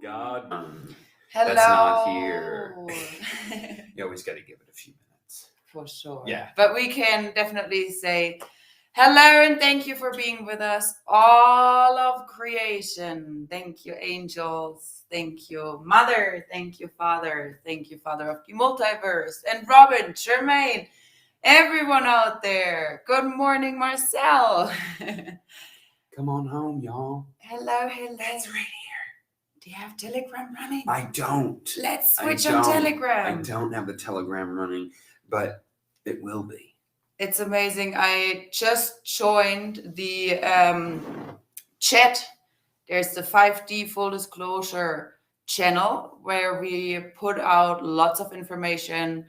God. Hello. That's not here. You always got to give it a few minutes. For sure. Yeah. But we can definitely say hello and thank you for being with us, all of creation. Thank you, angels. Thank you, Mother. Thank you, Father. Thank you, Father of the Multiverse. And Robin, Jermaine, everyone out there. Good morning, Marcel. Come on home, y'all. Hello. That's right here. Do you have Telegram running? I don't. Let's switch on Telegram. I don't have the Telegram running, but it will be. It's amazing. I just joined the chat. There's the 5D full disclosure channel where we put out lots of information,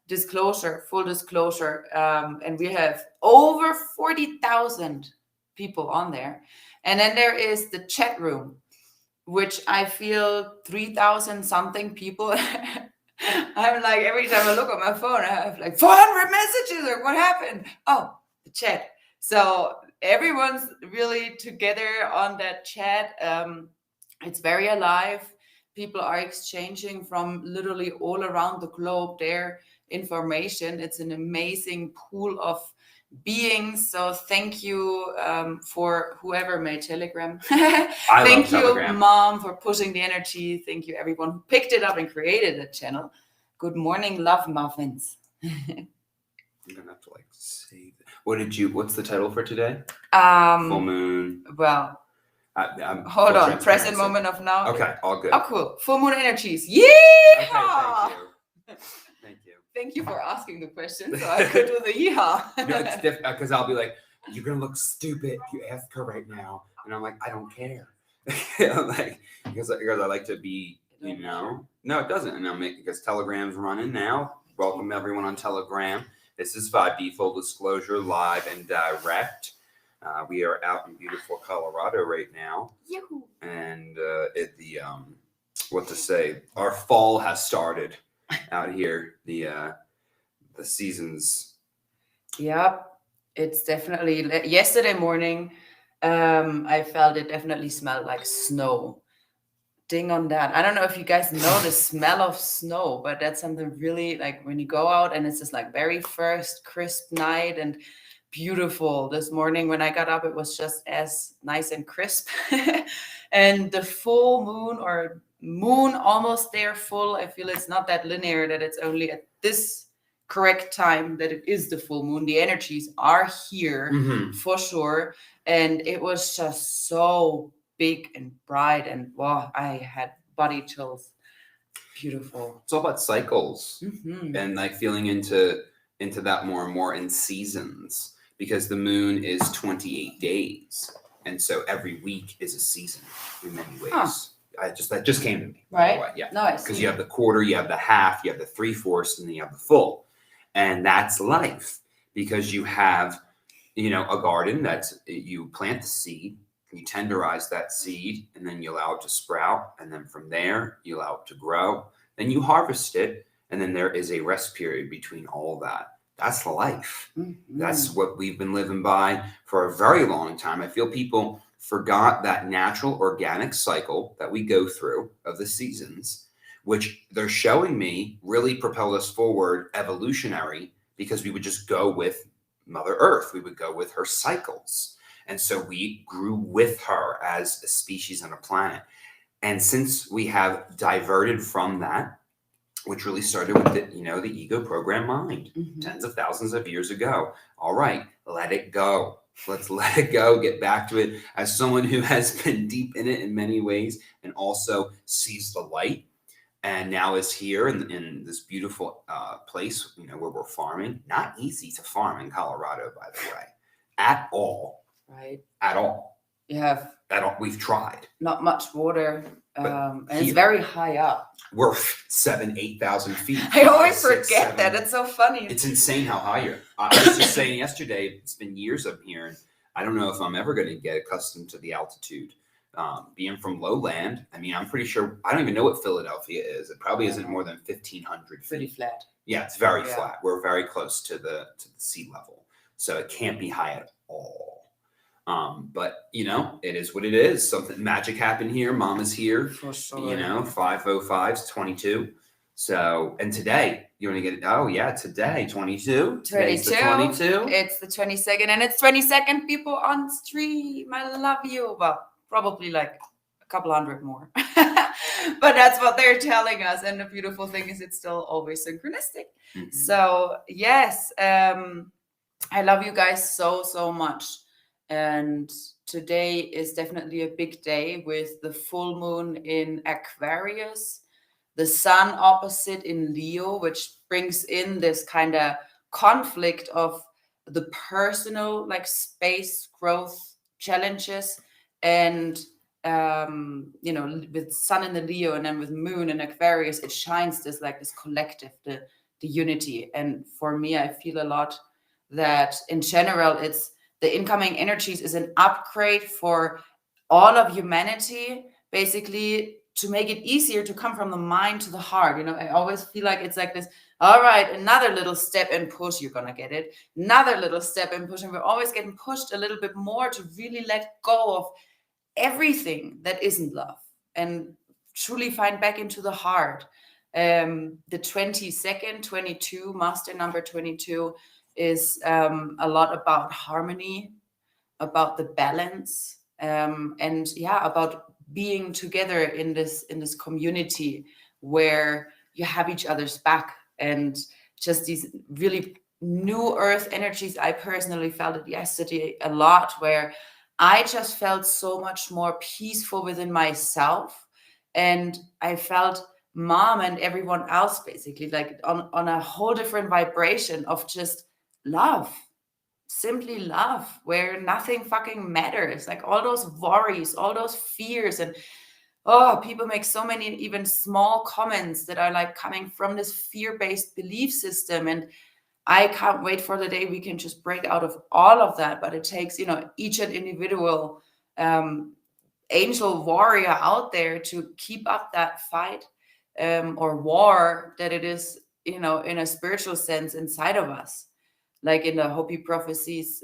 full disclosure. And we have over 40,000 people on there. And then there is the chat room, which I feel 3,000 something people. I'm like, every time I look at my phone, I have like 400 messages or what happened? Oh, the chat. So everyone's really together on that chat. It's very alive. People are exchanging from literally all around the globe their information. It's an amazing pool of beings. So thank you for whoever made Telegram. Thank you, Telegram. Mom, for pushing the energy. Thank you, everyone who picked it up and created the channel. Good morning, love muffins. I'm gonna have to save it. What's the title for today? Full moon. Well, I'm hold on. Present moment of now. Okay, all good. Oh, cool. Full moon energies. YEEHAW! Okay, thank you. Thank you for asking the question, so I could do the YEEHAW. No, it's different because I'll be like, "You're gonna look stupid if you ask her right now," and I'm like, "I don't care," because I like to be, No, it doesn't, and because Telegram's running now. Welcome everyone on Telegram. This is 5D full disclosure, live and direct. We are out in beautiful Colorado right now, and our fall has started out here. The seasons. Yep, it's definitely yesterday morning. I felt it definitely smelled like snow. Ding on that. I don't know if you guys know the smell of snow, but that's something really like when you go out and it's just like very first crisp night and beautiful. This morning when I got up, it was just as nice and crisp. And the full moon or moon almost there full, I feel it's not that linear, that it's only at this correct time that it is the full moon. The energies are here for sure. And it was just so big and bright, and wow, I had body chills. Beautiful. It's all about cycles and like feeling into that more and more in seasons, because the moon is 28 days, and so every week is a season in many ways. That just came to me. Right. Yeah. Nice. Because you have the quarter, you have the half, you have the 3/4, and then you have the full, and that's life. Because you have, a garden you plant the seed. You tenderize that seed, and then you allow it to sprout, and then from there you allow it to grow. Then you harvest it, and then there is a rest period between all that. That's life. That's what we've been living by for a very long time. I feel people forgot that natural organic cycle that we go through of the seasons, which they're showing me really propelled us forward evolutionary, because we would just go with Mother Earth. We would go with her cycles. And so we grew with her as a species on a planet. And since we have diverted from that, which really started with the ego program mind, tens of thousands of years ago. All right, let it go. Let's let it go, get back to it. As someone who has been deep in it in many ways and also sees the light, and now is here in this beautiful place, where we're farming. Not easy to farm in Colorado, by the way, at all. Right. At all. You have. At all. We've tried. Not much water, and it's very high up. We're 7,000-8,000 feet. I always forget that. It's so funny. It's insane how high you're. I was just saying yesterday, it's been years up here, and I don't know if I'm ever going to get accustomed to the altitude. Being from lowland, I'm pretty sure, I don't even know what Philadelphia is. It probably isn't more than 1,500 feet. Pretty flat. Yeah, it's very flat. We're very close to the sea level. So it can't be high at all. But you know, it is what it is. Something magic happened here. Mama's here. For sure. You know, 5:05's 22. So, and today you want to get it? Oh yeah, today 22. Today's the 22. It's the 22nd, and it's 22nd people on stream. I love you. Well, probably like a couple hundred more, but that's what they're telling us. And the beautiful thing is, it's still always synchronistic. Mhm. So yes, I love you guys so much. And today is definitely a big day with the full moon in Aquarius, the sun opposite in Leo, which brings in this kind of conflict of the personal, like space growth challenges, and you know, with sun in the Leo and then with moon in Aquarius, it shines this like this collective, the unity. And for me, I feel a lot that in general, it's the incoming energies is an upgrade for all of humanity, basically, to make it easier to come from the mind to the heart. You know, I always feel like it's like this, all right, another little step and push, you're gonna get it. Another little step and push, and we're always getting pushed a little bit more to really let go of everything that isn't love and truly find back into the heart. The 22nd, 22, master number 22 is a lot about harmony, about the balance, and yeah, about being together in this community where you have each other's back, and just these really new earth energies. I personally felt it yesterday a lot, where I just felt so much more peaceful within myself, and I felt mom and everyone else basically like on a whole different vibration of just love, simply love, where nothing fucking matters. Like all those worries, all those fears, and oh, people make so many even small comments that are like coming from this fear-based belief system. And I can't wait for the day we can just break out of all of that. But it takes, you know, each and individual angel warrior out there to keep up that fight, or war that it is, you know, in a spiritual sense inside of us. Like in the Hopi prophecies,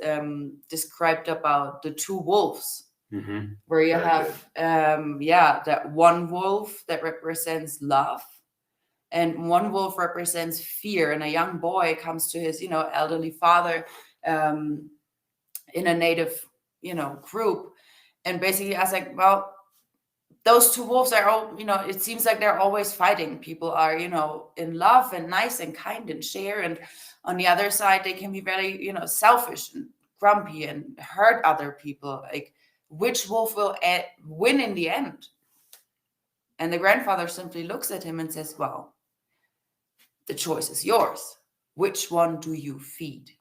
described about the two wolves, Mm-hmm. where you Very have, that one wolf that represents love, and one wolf represents fear. And a young boy comes to his, you know, elderly father, in a native, you know, group, and basically I was like, well, those two wolves are all, you know, it seems like they're always fighting. People are, you know, in love and nice and kind and share, and on the other side they can be very, you know, selfish and grumpy and hurt other people. Like, which wolf will win in the end? And the grandfather simply looks at him and says, well, the choice is yours. Which one do you feed?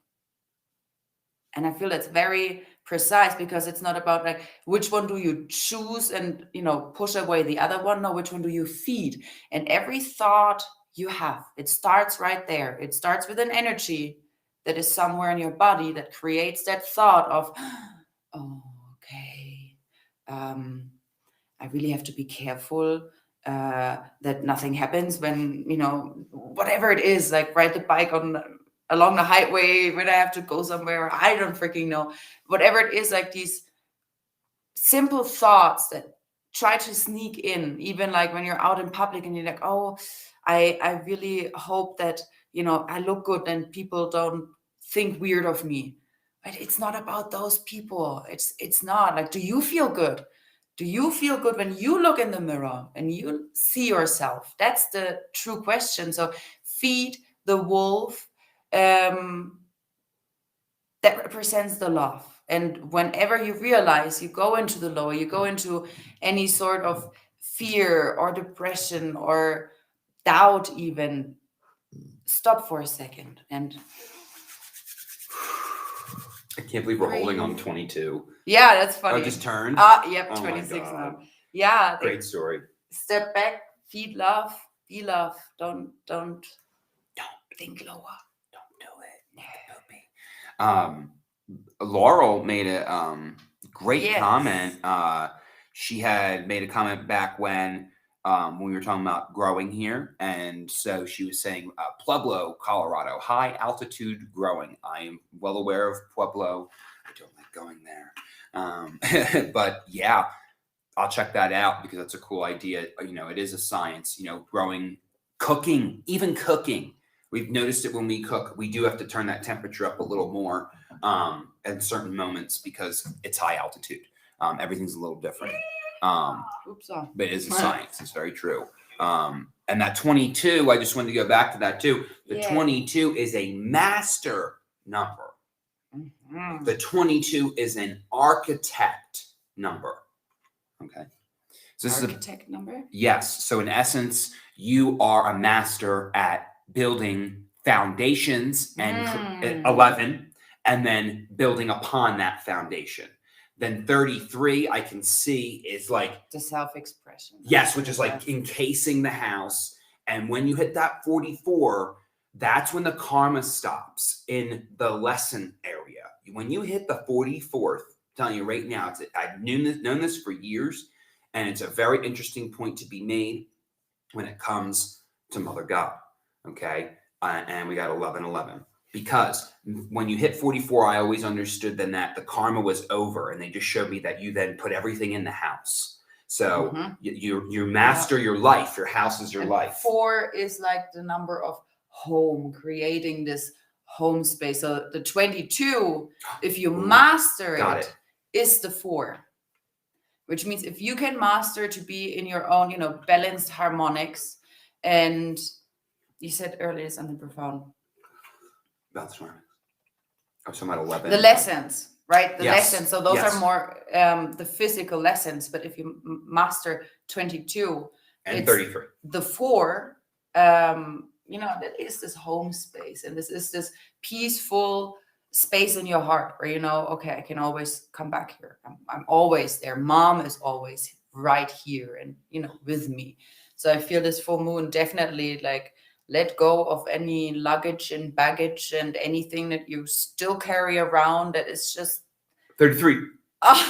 And I feel that's very precise, because it's not about like which one do you choose and, you know, push away the other one. No, which one do you feed? And every thought you have, it starts right there. It starts with an energy that is somewhere in your body that creates that thought of, oh, okay, I really have to be careful that nothing happens when, you know, whatever it is, like ride the bike along the highway when I have to go somewhere. I don't freaking know. Whatever it is, like these simple thoughts that try to sneak in, even like when you're out in public and you're like, oh, I really hope that, you know, I look good and people don't think weird of me. But it's not about those people. It's not like, do you feel good? Do you feel good when you look in the mirror and you see yourself? That's the true question. So feed the wolf that represents the love. And whenever you realize you go into the lower, you go into any sort of fear or depression or doubt, even stop for a second and I can't believe we're holding on 22. yeah, that's funny. Oh, just turned? Yep, Oh my 26 God. now. Yeah. Great story. Step back, feed love, be love. Don't think lower. Don't do it. Laurel made a great Yes. comment. She had made a comment back when we were talking about growing here, and so she was saying Pueblo, Colorado, high altitude growing. I am well aware of Pueblo. I don't like going there. But yeah, I'll check that out because that's a cool idea. You know, it is a science, you know, cooking, even cooking. We've noticed it when we cook, we do have to turn that temperature up a little more at certain moments because it's high altitude. Everything's a little different. But it is a science. It's very true. And that 22, I just wanted to go back to that too. The 22 is a master number. Mm-hmm. The 22 is an architect number. Okay. So this architect number? Yes. So in essence, you are a master at building foundations and 11, and then building upon that foundation. Then 33, I can see is like the self-expression. Yes, which is like encasing the house. And when you hit that 44, that's when the karma stops in the lesson area. When you hit the 44th, I'm telling you right now, I've known this for years, and it's a very interesting point to be made when it comes to Mother God. Okay, and we got 1111. Because when you hit 44, I always understood then that the karma was over, and they just showed me that you then put everything in the house. So you master your life. Your house is your life. 4 is like the number of home, creating this home space. So the 22, if you master it, is the 4. Which means if you can master to be in your own, you know, balanced harmonics, and you said earlier something profound. About the harmonics. I was talking about 11. The lessons, right? The Yes. lessons. So those are more the physical lessons. But if you master 22 and 33, the 4, you know, that is this home space, and this is this peaceful space in your heart where you know, okay, I can always come back here. I'm always there. Mom is always right here, and you know, with me. So I feel this full moon definitely like let go of any luggage and baggage and anything that you still carry around that is just 33. Nice.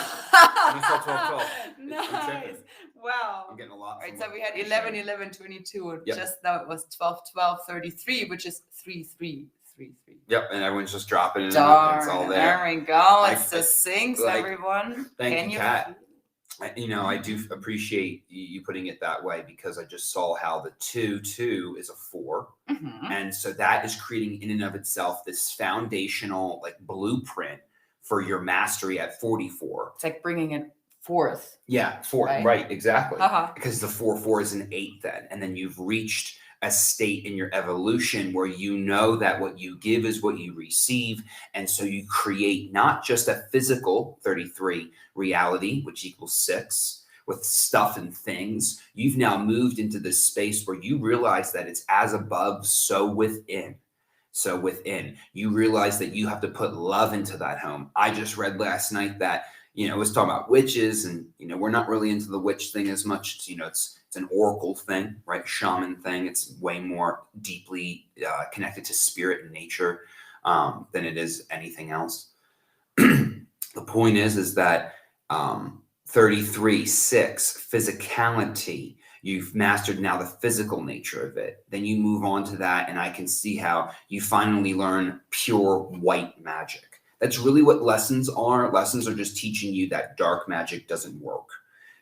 Wow. I'm getting a lot. Right, so we had 11, 11, 22. Just now it was 12, 12, 33, which is 3, 3, 3, 3. Yep, and everyone's just dropping it. Darn, it's all there. There we go. It's the sinks, everyone. Thank you, Kat. You know, I do appreciate you putting it that way, because I just saw how the 2 is a 4. Mm-hmm. And so that is creating in and of itself this foundational like blueprint for your mastery at 44. It's like bringing it forth. Yeah, 4. Right, exactly. Because the 4 is an 8 then. And then you've reached a state in your evolution where you know that what you give is what you receive. And so you create not just a physical 33 reality, which equals 6 with stuff and things. You've now moved into this space where you realize that it's as above, so within. So within, you realize that you have to put love into that home. I just read last night that, you know, it was talking about witches, and, you know, we're not really into the witch thing as much. It's, you know, it's an oracle thing, right? Shaman thing. It's way more deeply connected to spirit and nature than it is anything else. The point is that 33, 6, physicality. You've mastered now the physical nature of it. Then you move on to that, and I can see how you finally learn pure white magic. That's really what lessons are. Lessons are just teaching you that dark magic doesn't work,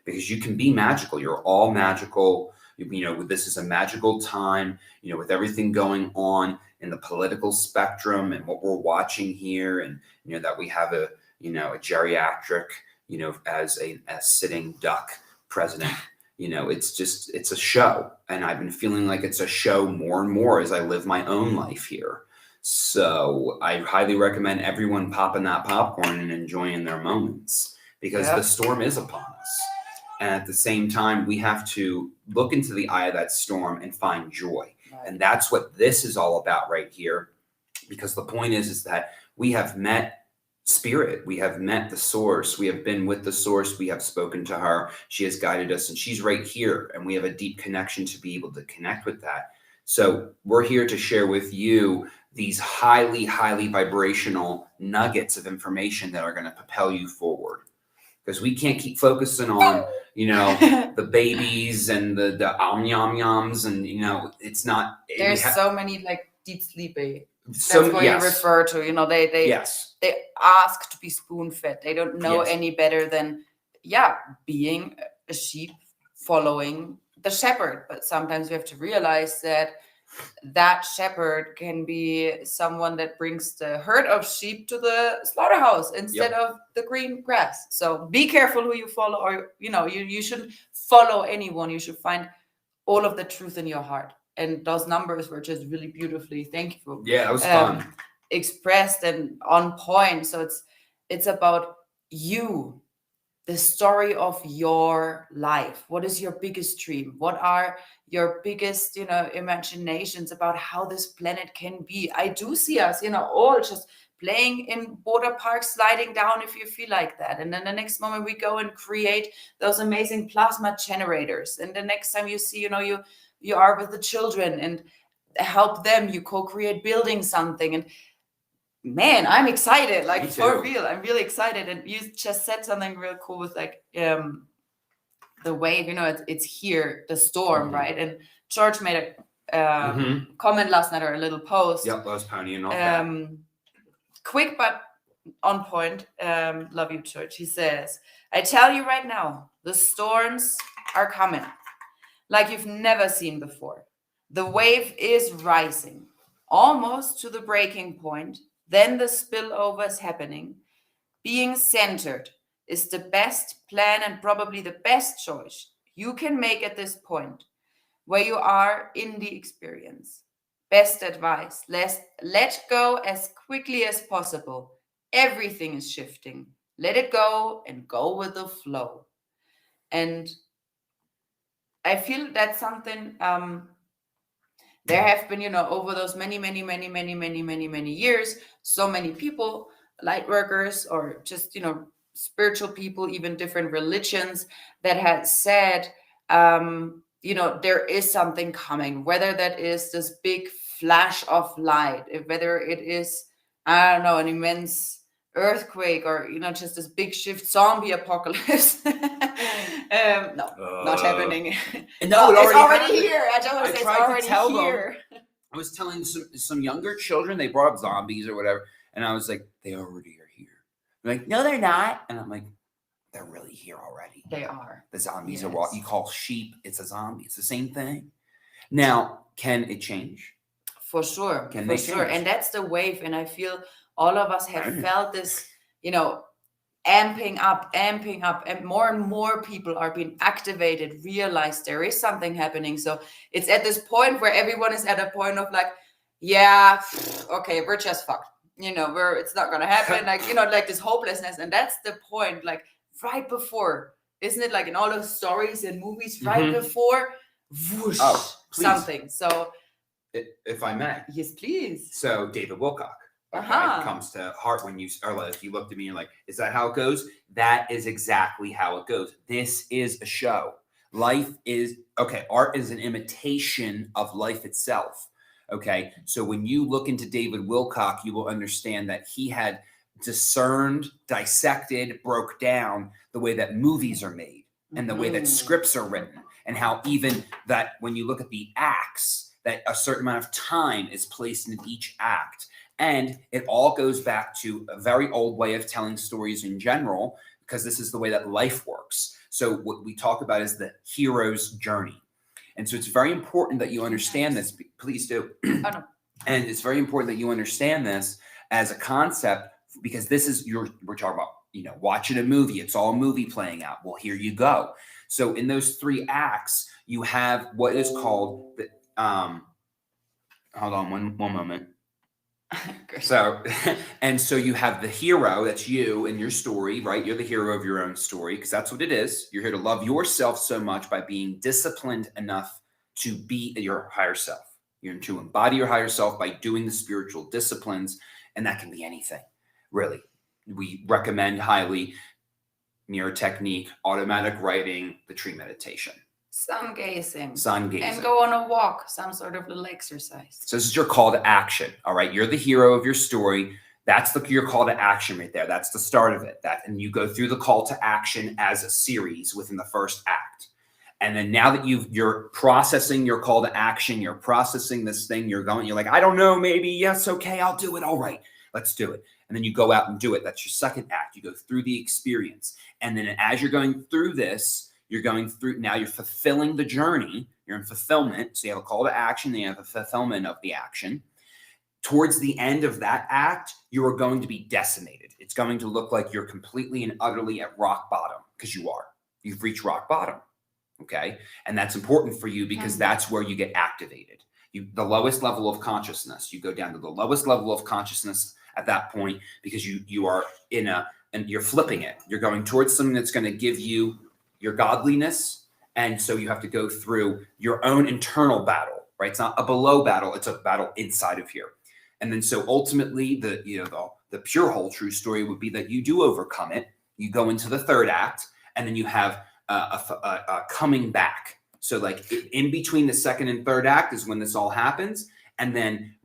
because you can be magical. You're all magical. You know, this is a magical time, you know, with everything going on in the political spectrum and what we're watching here. And, you know, that we have a geriatric, you know, as a sitting duck president. You know, it's a show. And I've been feeling like it's a show more and more as I live my own life here. So I highly recommend everyone popping that popcorn and enjoying their moments, because the storm is upon us. And at the same time, we have to look into the eye of that storm and find joy. Right. And that's what this is all about right here. Because the point is that we have met spirit. We have met the source. We have been with the source. We have spoken to her. She has guided us, and she's right here. And we have a deep connection to be able to connect with that. So we're here to share with you these highly, highly vibrational nuggets of information that are going to propel you forward. Because we can't keep focusing on, you know, the babies and the yum yums, and, you know, it's not. There's so many like deep sleepy That's what yes. you refer to. You know, they Yes. they ask to be spoon fed. They don't know Yes. any better than being a sheep following the shepherd. But sometimes we have to realize that shepherd can be someone that brings the herd of sheep to the slaughterhouse instead of the green grass. So be careful who you follow, or you shouldn't follow anyone. You should find all of the truth in your heart. And those numbers were just really beautifully, thank you. Yeah, that was fun. Expressed and on point. So it's about you, the story of your life. What is your biggest dream? What are your biggest, imaginations about how this planet can be? I do see us, all just playing in water parks, sliding down if you feel like that. And then the next moment we go and create those amazing plasma generators. And the next time you see, you are with the children and help them, you co-create building something. And man, I'm excited, like for real. I'm really excited. And you just said something real cool with like the wave, it's here, the storm, right? And George made a comment last night, or a little post. Yep, I was ponying off that. Quick but on point. Love you, George. He says, I tell you right now, the storms are coming like you've never seen before. The wave is rising almost to the breaking point. Then the spillover is happening. Being centered is the best plan and probably the best choice you can make at this point where you are in the experience. Best advice, let go as quickly as possible. Everything is shifting. Let it go and go with the flow. And I feel that's something there have been, over those many years, so many people, light workers, or just, spiritual people, even different religions, that had said, there is something coming, whether that is this big flash of light, whether it is, I don't know, an immense earthquake, or just this big shift zombie apocalypse. Not happening. No, it's already here. I don't want to say it's tried to already tell here. I was telling some younger children, they brought up zombies or whatever, and I was like, they already are here. They're like, no, they're not. And I'm like, they're really here already. They are. The zombies are what you call sheep. It's a zombie. It's the same thing. Now, can it change? For sure. Can for they sure. change? And that's the wave. And I feel all of us have felt this, amping up, and more people are being activated, realize there is something happening. So it's at this point where everyone is at a point of like, yeah, okay, we're just fucked. It's not gonna happen. Like this hopelessness. And that's the point, like right before, isn't it, like in all those stories and movies, right before whoosh, something. So if I may. Yes, please. So David Wilcock. Okay, it comes to heart when you looked at me and you're like, is that how it goes? That is exactly how it goes. This is a show. Art is an imitation of life itself. Okay, so when you look into David Wilcock, you will understand that he had discerned, dissected, broke down the way that movies are made and the way that scripts are written, and how even that when you look at the acts, that a certain amount of time is placed in each act. And it all goes back to a very old way of telling stories in general, because this is the way that life works. So what we talk about is the hero's journey. And so it's very important that you understand this. Please do. And it's very important that you understand this as a concept, because this is we're talking about, watching a movie. It's all a movie playing out. Well, here you go. So in those 3 acts, you have what is called the, hold on one moment. So you have the hero, that's you and your story, right? You're the hero of your own story, because that's what it is. You're here to love yourself so much by being disciplined enough to be your higher self. You're to embody your higher self by doing the spiritual disciplines, and that can be anything, really. We recommend highly mirror technique, automatic writing, the tree meditation. Sun gazing. And go on a walk, some sort of little exercise. So this is your call to action. All right. You're the hero of your story. That's your call to action right there. That's the start of it. And you go through the call to action as a series within the first act. And then now that you're processing your call to action, you're processing this thing, you're like, I don't know, maybe, yes, okay, I'll do it. All right, let's do it. And then you go out and do it. That's your second act. You go through the experience. And then as you're going through this, now you're fulfilling the journey. You're in fulfillment. So you have a call to action, then you have a fulfillment of the action. Towards the end of that act, you are going to be decimated. It's going to look like you're completely and utterly at rock bottom, because you are. You've reached rock bottom. Okay. And that's important for you because that's where you get activated. The lowest level of consciousness, you go down to the lowest level of consciousness at that point, because you are and you're flipping it. You're going towards something that's going to give you your godliness. And so you have to go through your own internal battle, right? It's not a below battle. It's a battle inside of here. And then so ultimately the pure whole true story would be that you do overcome it. You go into the third act, and then you have a coming back. So like in between the second and third act is when this all happens. And then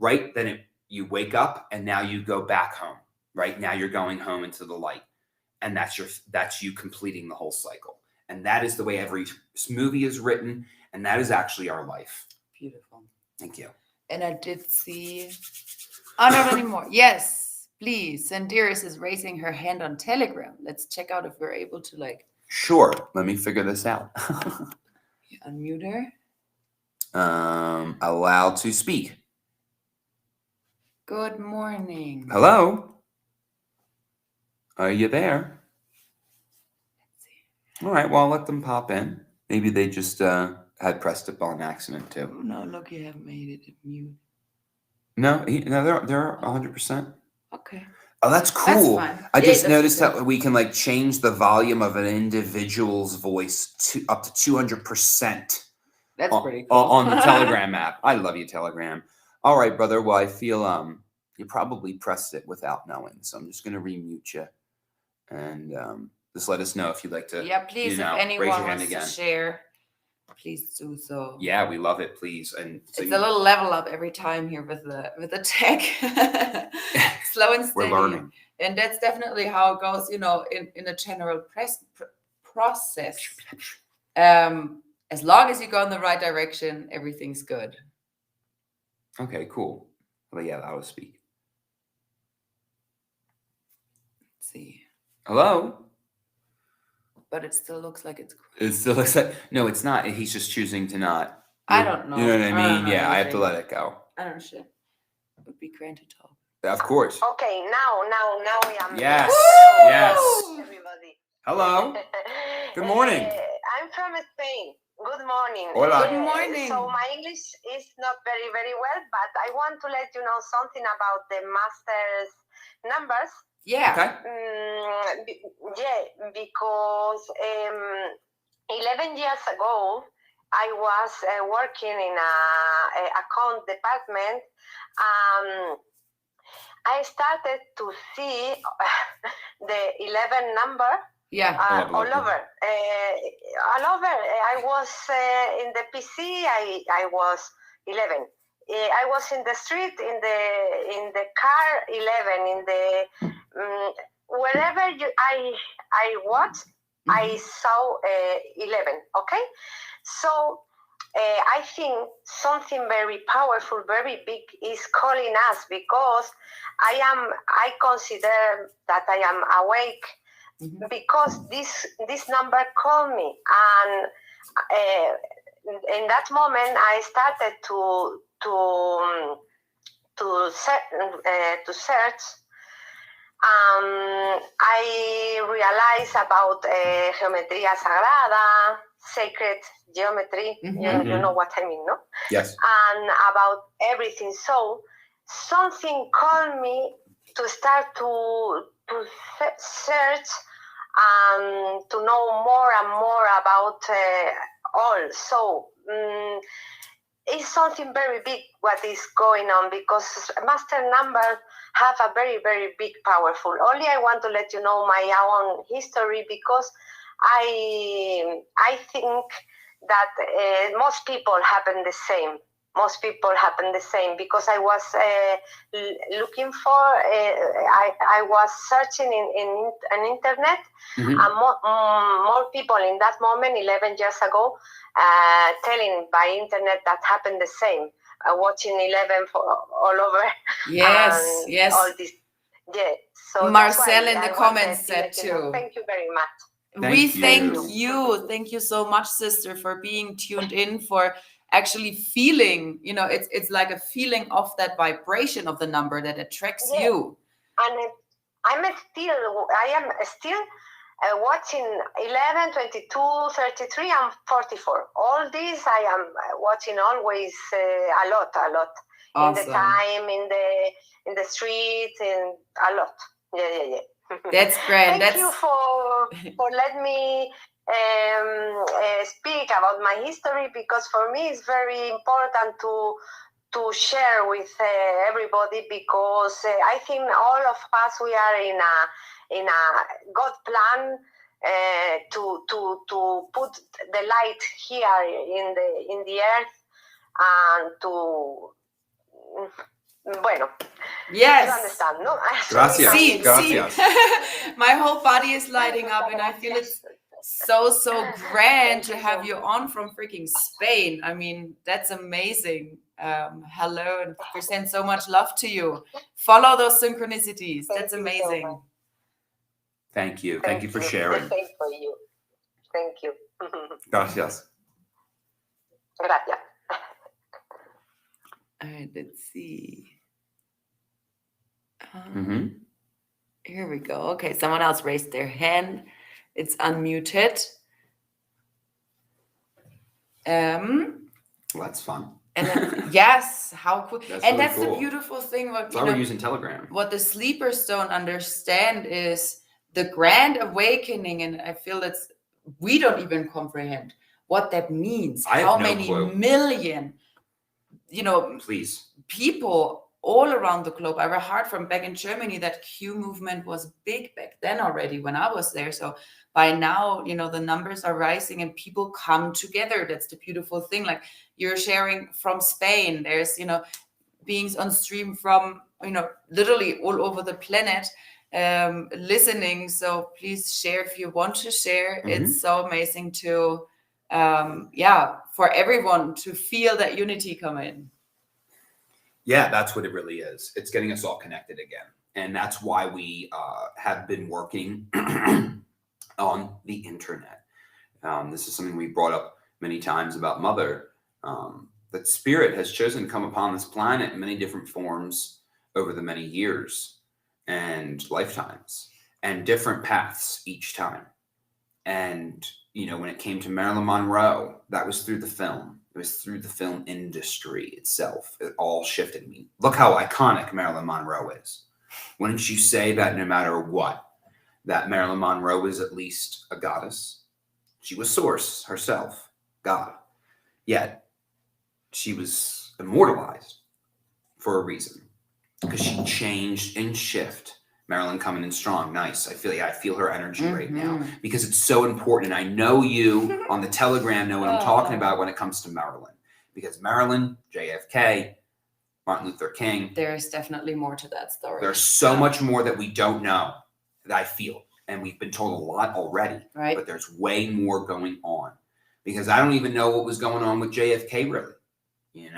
you wake up, and now you go back home, right? Now you're going home into the light, and that's you completing the whole cycle. And that is the way every movie is written. And that is actually our life. Beautiful. Thank you. And I did see, not anymore. Yes, please. Sandiris is raising her hand on Telegram. Let's check out if we're able to Sure. Let me figure this out. Unmute her. Allowed to speak. Good morning. Hello. Are you there? Let's see. All right. Well, I'll let them pop in. Maybe they just had pressed it on accident too. Oh, no, look, you haven't made it mute. No, they're 100%. Okay. Oh, that's cool. That's fine. I just that's noticed good. that we can change the volume of an individual's voice to up to 200%. That's pretty cool. On the Telegram app. I love you, Telegram. All right, brother. Well, I feel you probably pressed it without knowing, so I'm just gonna remute you, and just let us know if you'd like to. Yeah, please. If anyone raise your hand wants again. to share, please do so. Yeah, we love it. Please, and so it's a little level up every time here with the tech. Slow and steady. We're learning, and that's definitely how it goes. In a general process. As long as you go in the right direction, everything's good. Okay, cool. Well, yeah, I will speak. Let's see. Hello. But it still looks like it's. It still looks like no, it's not. He's just choosing to not. I don't know. You know what I mean? Yeah, I have to anything. let it go. I don't know shit. It would be grand to talk. Of course. Okay, now we are. Yes. Woo! Yes. Everybody. Hello. Good morning. I'm from Spain. Good morning. Hola. Good morning. So my English is not very, very well, but I want to let you know something about the master's numbers. Yeah. Okay. Because 11 years ago, I was working in a account department. I started to see the 11 number. Yeah. All over. I was in the PC. I was 11. I was in the street, in the car, 11. In the wherever I watched, I saw 11. Okay, so I think something very powerful, very big is calling us, because I consider that I am awake. Because this number called me, and in that moment I started to search. I realized about geometría sagrada, sacred geometry. You know what I mean, no? Yes. And about everything. So something called me to start to search and to know more and more about all. So it's something very big what is going on, because master numbers have a very, very big, powerful. Only I want to let you know my own history, because I think that most people happen the same. most people happen the same, because I was looking for, I was searching in an internet, and more people in that moment, 11 years ago, telling by internet that happened the same, watching 11 for all over. Yes, yes. All this, yeah. So Marcel in the comments said too. Thank you very much. Thank you so much, sister, for being tuned in, for actually feeling, it's like a feeling of that vibration of the number that attracts you. And I am still watching 11, 22, 33, and 44. All these I am watching always a lot. Awesome. In the time, in the street, in a lot. Yeah. That's great. Thank you for letting me speak about my history, because for me it's very important to share with everybody, because I think all of us, we are in a God plan to put the light here in the earth, and to yes, you understand, no? Gracias. My whole body is lighting up, and I feel it's so grand to have you on from freaking Spain. I mean, that's amazing. Hello, and we send so much love to you. Follow those synchronicities. That's amazing. So Thank you for sharing. Thank for you. Thank you. Gracias. All right, let's see. Here we go. Okay, someone else raised their hand. It's unmuted. Well, that's fun. And then, yes, how cool. That's and really that's cool. The beautiful thing. What we're using Telegram. What the sleepers don't understand is the grand awakening, and I feel we don't even comprehend what that means. How many million, people all around the globe. I heard from back in Germany that Q movement was big back then already when I was there. So by now, the numbers are rising and people come together. That's the beautiful thing. Like you're sharing from Spain. There's, beings on stream from, literally all over the planet listening. So please share if you want to share. It's so amazing to, for everyone to feel that unity come in. Yeah, that's what it really is. It's getting us all connected again. And that's why we have been working on the internet. This is something we brought up many times about Mother, that spirit has chosen to come upon this planet in many different forms over the many years and lifetimes, and different paths each time. And, when it came to Marilyn Monroe, that was through the film. It was through the film industry itself. It all shifted me. Look how iconic Marilyn Monroe is. Wouldn't you say that no matter what, that Marilyn Monroe is at least a goddess? She was Source herself, God. Yet, she was immortalized for a reason. Because she changed and shifted. Marilyn coming in strong, nice. I feel her energy right now, because it's so important. And I know you on the Telegram know what I'm talking about when it comes to Marilyn, because Marilyn, JFK, Martin Luther King. There's definitely more to that story. There's so much more that we don't know, that I feel, and we've been told a lot already. Right. But there's way more going on, because I don't even know what was going on with JFK really.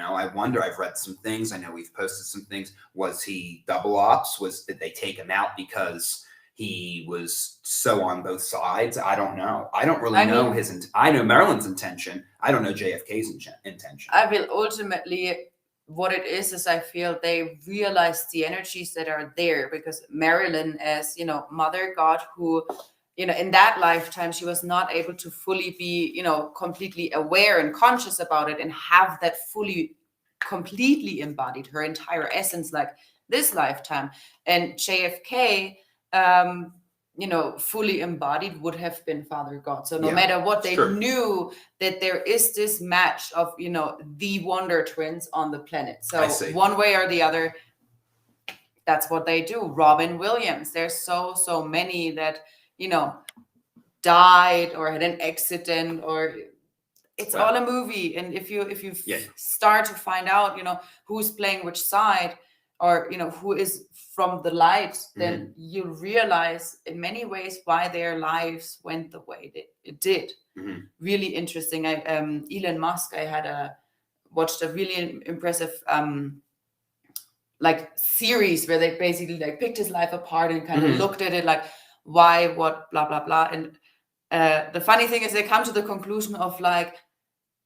I wonder, I've read some things. I know we've posted some things. Was he double ops? Did they take him out because he was so on both sides? I don't know. I don't really know I know Marilyn's intention. I don't know JFK's intention. I feel ultimately what it is I feel they realize the energies that are there, because Marilyn, as Mother God, who in that lifetime, she was not able to fully be, completely aware and conscious about it and have that fully, completely embodied her entire essence like this lifetime. And JFK, fully embodied would have been Father God. So no matter what, they knew that there is this match of, the Wonder Twins on the planet. So one way or the other, that's what they do. Robin Williams, there's so many that, died or had an accident, or it's Well, all a movie, and if you Yeah. start to find out, you know, who's playing which side, or you know, who is from the light, then you'll realize in many ways why their lives went the way it did. Really interesting. Elon Musk, I had watched a really impressive like series where they basically like picked his life apart and kind of looked at it like why, what, blah blah blah. And the funny thing is they come to the conclusion of like,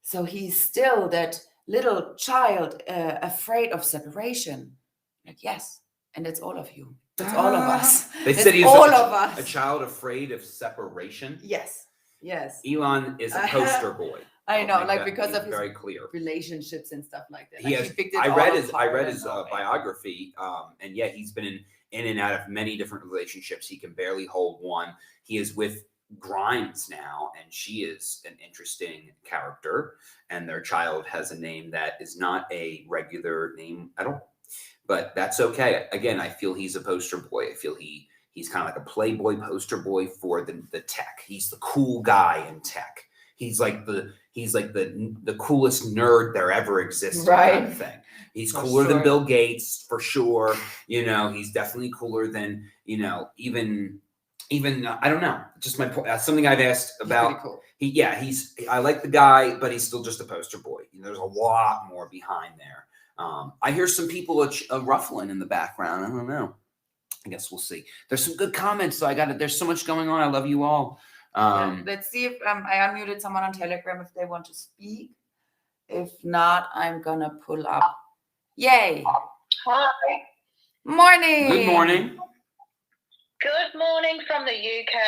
so he's still that little child afraid of separation. Like, yes, and it's all of you. It's all of us. They It's said he's all of us. a child afraid of separation. Yes. Elon is a poster boy. I know, like, that because of his very clear relationships and stuff like that. He Like, has. picked it I all read his apart. biography, and yeah, he's been in and out of many different relationships. He can barely hold one. He is with Grimes now, and she is an interesting character, and their child has a name that is not a regular name at all, but that's okay. Again, I feel he's a poster boy. I feel he's kind of like a playboy poster boy for the tech. He's the cool guy in tech. He's like the coolest nerd there ever existed, kind of thing. He's cooler than Bill Gates, for sure. You know, he's definitely cooler than, you know, even I don't know. Just my point. That's something I've asked about. Cool. I like the guy, but he's still just a poster boy. You know, there's a lot more behind there. I hear some people ruffling in the background. I don't know. I guess we'll see. There's some good comments. So there's so much going on. I love you all. Let's see if I unmuted someone on Telegram if they want to speak. If not, I'm gonna pull up. Yay! Hi. Morning. Good morning. Good morning from the UK.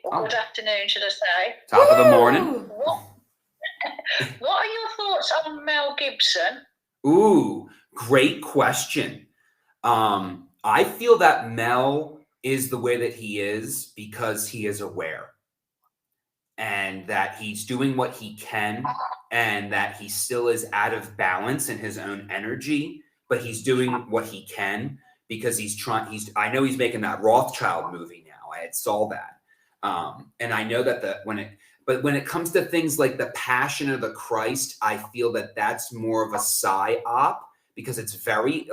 Or good afternoon, should I say? Top of the morning. What are your thoughts on Mel Gibson? Ooh, great question. I feel that Mel is the way that he is because he is aware, and that he's doing what he can, and that he still is out of balance in his own energy, but he's doing what he can because I know he's making that Rothschild movie now. I saw that. And I know that when it comes to things like the Passion of the Christ, I feel that that's more of a psyop because it's very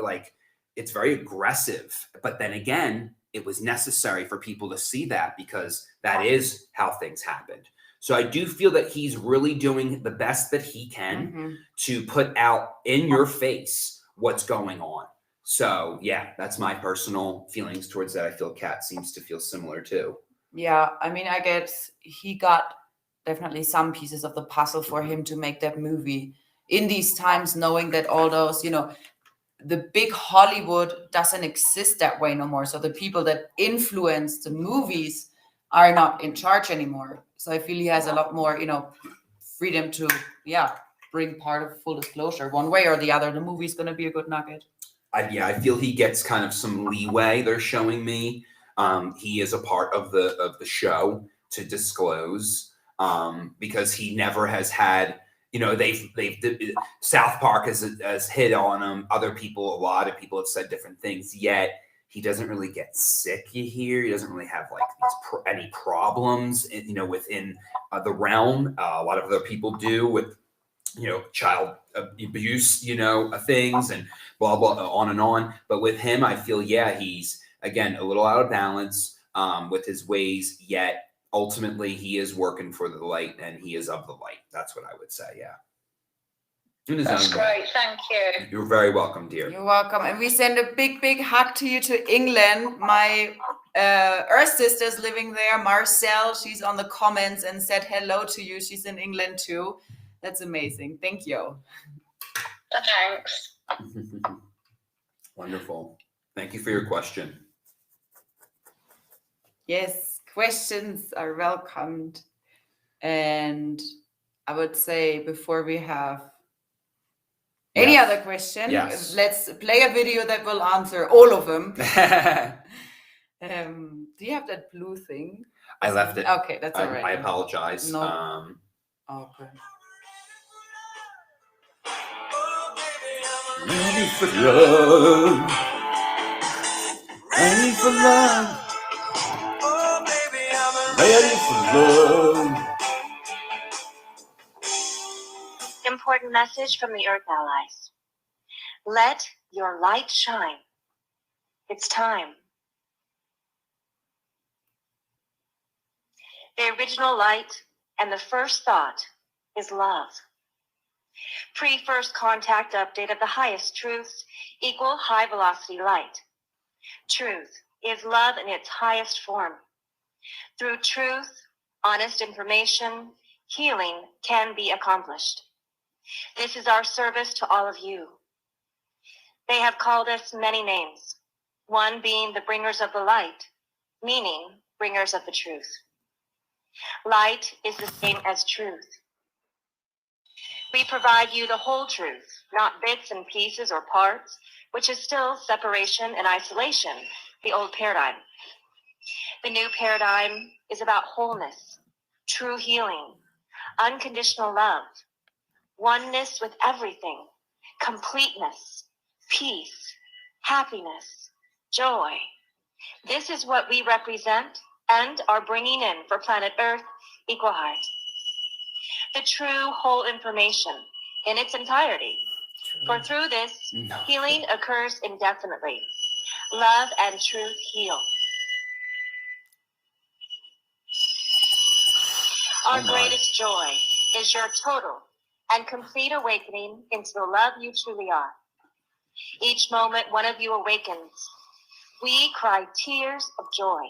aggressive. But then again, it was necessary for people to see that because that is how things happened. So I do feel that he's really doing the best that he can to put out in your face what's going on. So yeah, that's my personal feelings towards that. I feel Kat seems to feel similar too. Yeah, I mean, I guess he got definitely some pieces of the puzzle for him to make that movie in these times, knowing that all those, you know, the big Hollywood doesn't exist that way no more. So the people that influence the movies are not in charge anymore. So I feel he has a lot more, you know, freedom to, bring part of full disclosure one way or the other. The movie's going to be a good nugget. I feel he gets kind of some leeway. They're showing me he is a part of the show to disclose because he never has had, you know, South Park has hit on him. A lot of people have said different things, yet he doesn't really get sick. You hear he doesn't really have like any problems, you know, within the realm. A lot of other people do with, you know, child abuse, you know, things and blah, blah, on and on. But with him, I feel, he's, again, a little out of balance with his ways, yet ultimately he is working for the light and he is of the light. That's what I would say. Yeah. That's great. Thank you. You're very welcome, dear. You're welcome. And we send a big, big hug to you to England. My Earth sister's living there, Marcel. She's on the comments and said hello to you. She's in England too. That's amazing. Thank you. Thanks. Wonderful. Thank you for your question. Yes, questions are welcomed. And I would say before we have any other question, let's play a video that will answer all of them. Do you have that blue thing? I left it. Okay, that's all right. I apologize. No. Okay. Ready for love. Ready for love. Ready for love. important message from the Earth Allies. Let your light shine. It's time. The original light and the first thought is love. Pre-first contact update of the highest truths equal high velocity light. Truth is love in its highest form. Through truth, honest information, healing can be accomplished. This is our service to all of you. They have called us many names, one being the bringers of the light, meaning bringers of the truth. Light is the same as truth. We provide you the whole truth, not bits and pieces or parts, which is still separation and isolation, the old paradigm. The new paradigm is about wholeness, true healing, unconditional love, oneness with everything, completeness, peace, happiness, joy. This is what we represent and are bringing in for planet Earth, Equal Heart. The true whole information in its entirety. For through this, healing occurs indefinitely. Love and truth heal. Our greatest joy is your total and complete awakening into the love you truly are. Each moment one of you awakens, we cry tears of joy.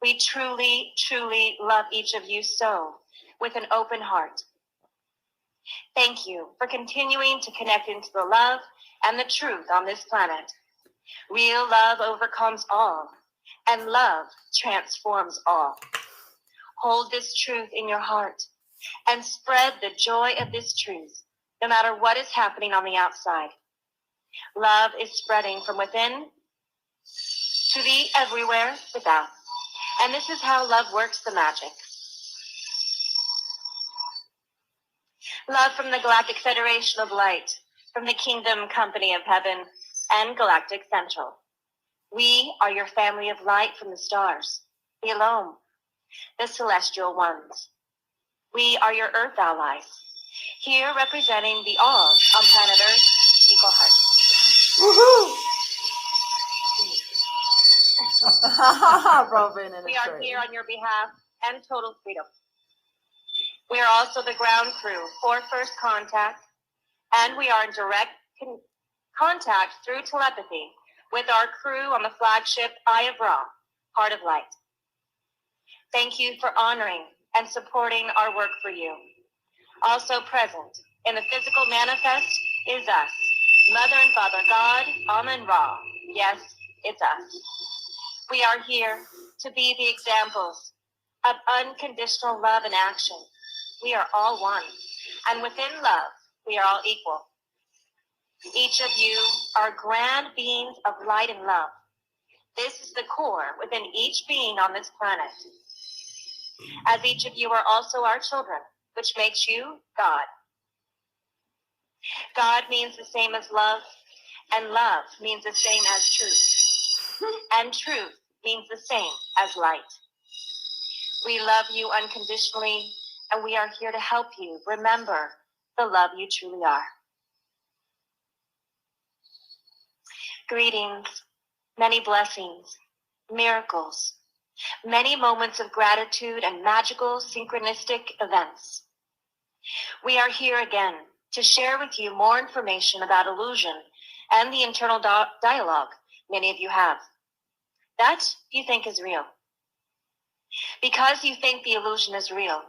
We truly, truly love each of you so, with an open heart. Thank you for continuing to connect into the love and the truth on this planet. Real love overcomes all, and love transforms all. Hold this truth in your heart and spread the joy of this truth, no matter what is happening on the outside. Love is spreading from within to the everywhere without. And this is how love works the magic. Love from the Galactic Federation of Light, from the Kingdom Company of Heaven, and Galactic Central. We are your family of light from the stars, the Elome, the Celestial Ones. We are your Earth allies, here representing the all on planet Earth, Equal Heart. Robin, we are here on your behalf and total freedom. We are also the ground crew for first contact, and we are in direct contact through telepathy with our crew on the flagship Eye of Ra, Heart of Light. Thank you for honoring and supporting our work for you. Also present in the physical manifest is us, Mother and Father God, Amun Ra. Yes, it's us. We are here to be the examples of unconditional love in action. We are all one, and within love, we are all equal. Each of you are grand beings of light and love. This is the core within each being on this planet. As each of you are also our children, which makes you God. God means the same as love, and love means the same as truth. And truth means the same as light. We love you unconditionally, and we are here to help you remember the love you truly are. Greetings, many blessings, miracles, many moments of gratitude and magical synchronistic events. We are here again to share with you more information about illusion and the internal dialogue many of you have. That you think is real. Because you think the illusion is real,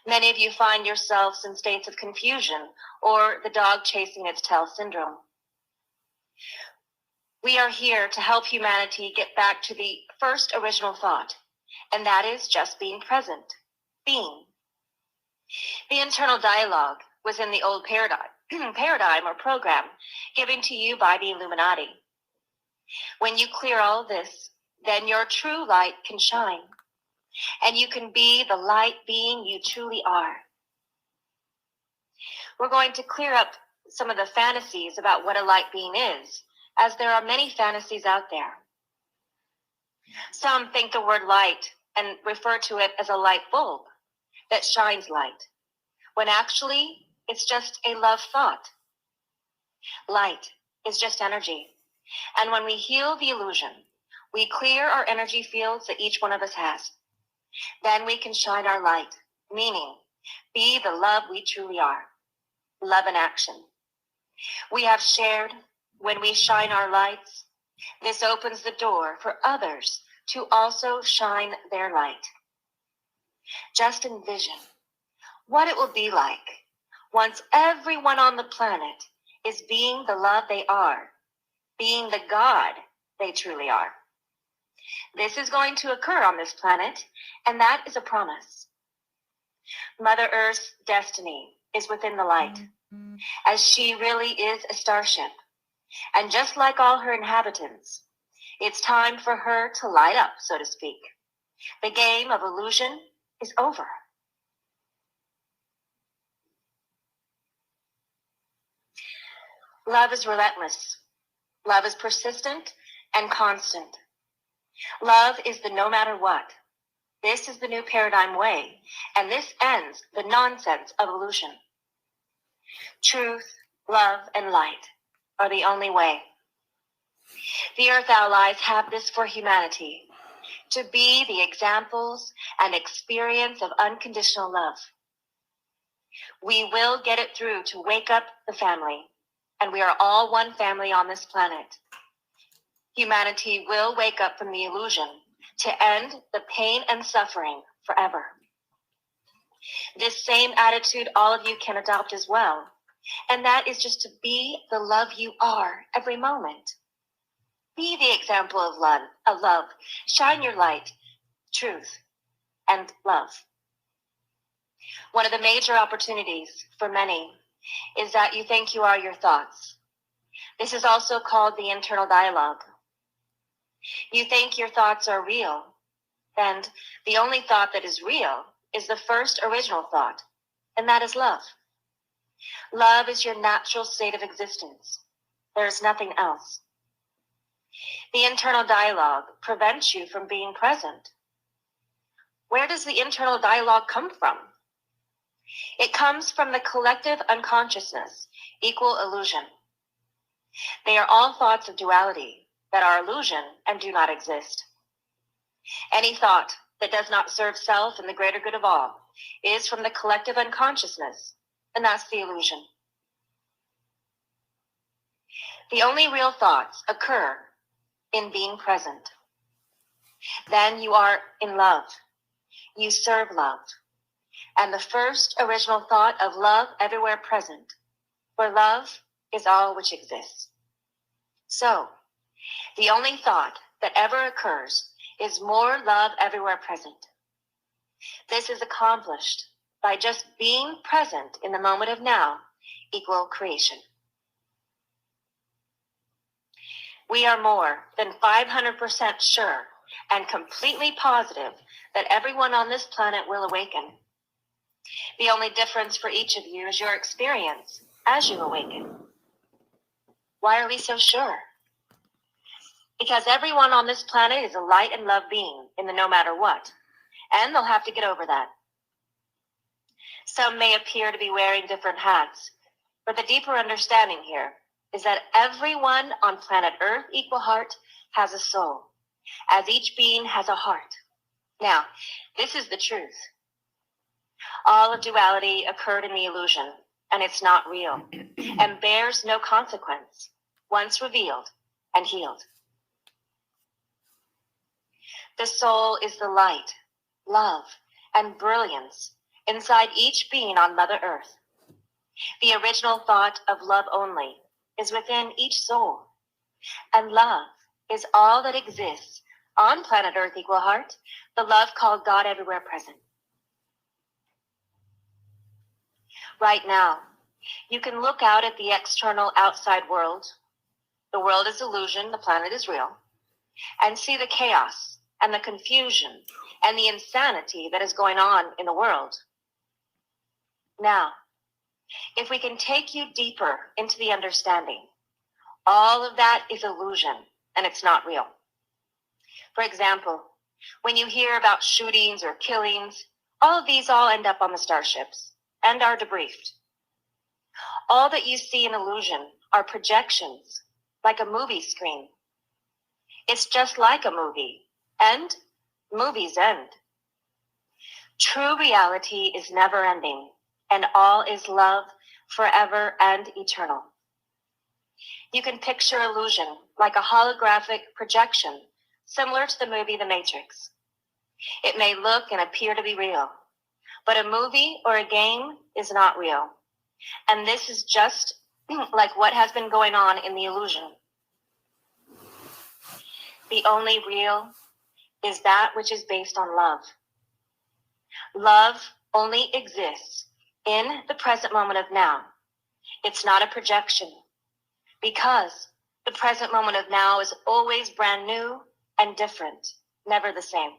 many of you find yourselves in states of confusion or the dog chasing its tail syndrome. We are here to help humanity get back to the first original thought, and that is just being present, being. The internal dialogue was in the old paradigm or program given to you by the Illuminati. When you clear all this, then your true light can shine, and you can be the light being you truly are. We're going to clear up some of the fantasies about what a light being is, as there are many fantasies out there. Some think the word light and refer to it as a light bulb that shines light, when actually it's just a love thought. Light is just energy. And when we heal the illusion, we clear our energy fields that each one of us has. Then we can shine our light, meaning be the love we truly are. Love in action. We have shared when we shine our lights. This opens the door for others to also shine their light. Just envision what it will be like once everyone on the planet is being the love they are, being the God they truly are. This is going to occur on this planet, and that is a promise. Mother Earth's destiny is within the light, as she really is a starship. And just like all her inhabitants, it's time for her to light up, so to speak. The game of illusion is over. Love is relentless. Love is persistent and constant. Love is the no matter what. This is the new paradigm way, and this ends the nonsense of illusion. Truth, love, and light are the only way. The Earth Allies have this for humanity, to be the examples and experience of unconditional love. We will get it through to wake up the family, and we are all one family on this planet. Humanity will wake up from the illusion to end the pain and suffering forever. This same attitude all of you can adopt as well, and that is just to be the love you are every moment. Be the example of love. Shine your light, truth, and love. One of the major opportunities for many is that you think you are your thoughts. This is also called the internal dialogue. You think your thoughts are real, and the only thought that is real is the first original thought, and that is love. Love is your natural state of existence. There is nothing else. The internal dialogue prevents you from being present. Where does the internal dialogue come from? It comes from the collective unconsciousness, equal illusion. They are all thoughts of duality that are illusion and do not exist. Any thought that does not serve self and the greater good of all is from the collective unconsciousness, and that's the illusion. The only real thoughts occur in being present. Then you are in love. You serve love. And the first original thought of love everywhere present, for love is all which exists. So, the only thought that ever occurs is more love everywhere present. This is accomplished by just being present in the moment of now, equal creation. We are more than 500% sure and completely positive that everyone on this planet will awaken. The only difference for each of you is your experience as you awaken. Why are we so sure? Because everyone on this planet is a light and love being in the no matter what, and they'll have to get over that. Some may appear to be wearing different hats, but the deeper understanding here is that everyone on planet Earth, equal heart, has a soul, as each being has a heart. Now, this is the truth. All of duality occurred in the illusion, and it's not real, and bears no consequence, once revealed and healed. The soul is the light, love, and brilliance inside each being on Mother Earth. The original thought of love only is within each soul, and love is all that exists on planet Earth, equal heart, the love called God everywhere present. Right now, you can look out at the external outside world. The world is illusion, the planet is real, and see the chaos and the confusion and the insanity that is going on in the world. Now, if we can take you deeper into the understanding, all of that is illusion and it's not real. For example, when you hear about shootings or killings, all of these all end up on the starships and are debriefed. All that you see in illusion are projections, like a movie screen. It's just like a movie, and movies end. True reality is never ending, and all is love, forever and eternal. You can picture illusion like a holographic projection, similar to the movie The Matrix. It may look and appear to be real, but a movie or a game is not real. And this is just like what has been going on in the illusion. The only real is that which is based on love. Love only exists in the present moment of now. It's not a projection, because the present moment of now is always brand new and different, never the same.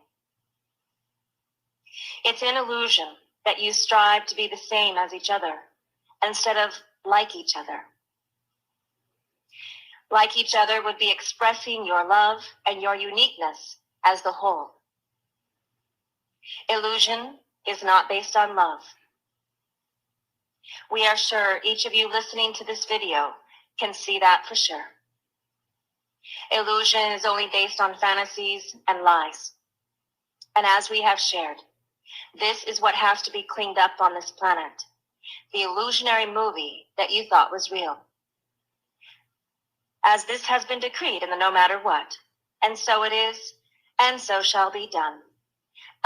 It's in illusion that you strive to be the same as each other instead of like each other. Like each other would be expressing your love and your uniqueness as the whole. Illusion is not based on love. We are sure each of you listening to this video can see that for sure. Illusion is only based on fantasies and lies. And as we have shared, this is what has to be cleaned up on this planet. The illusionary movie that you thought was real. As this has been decreed in the no matter what, and so it is, and so shall be done.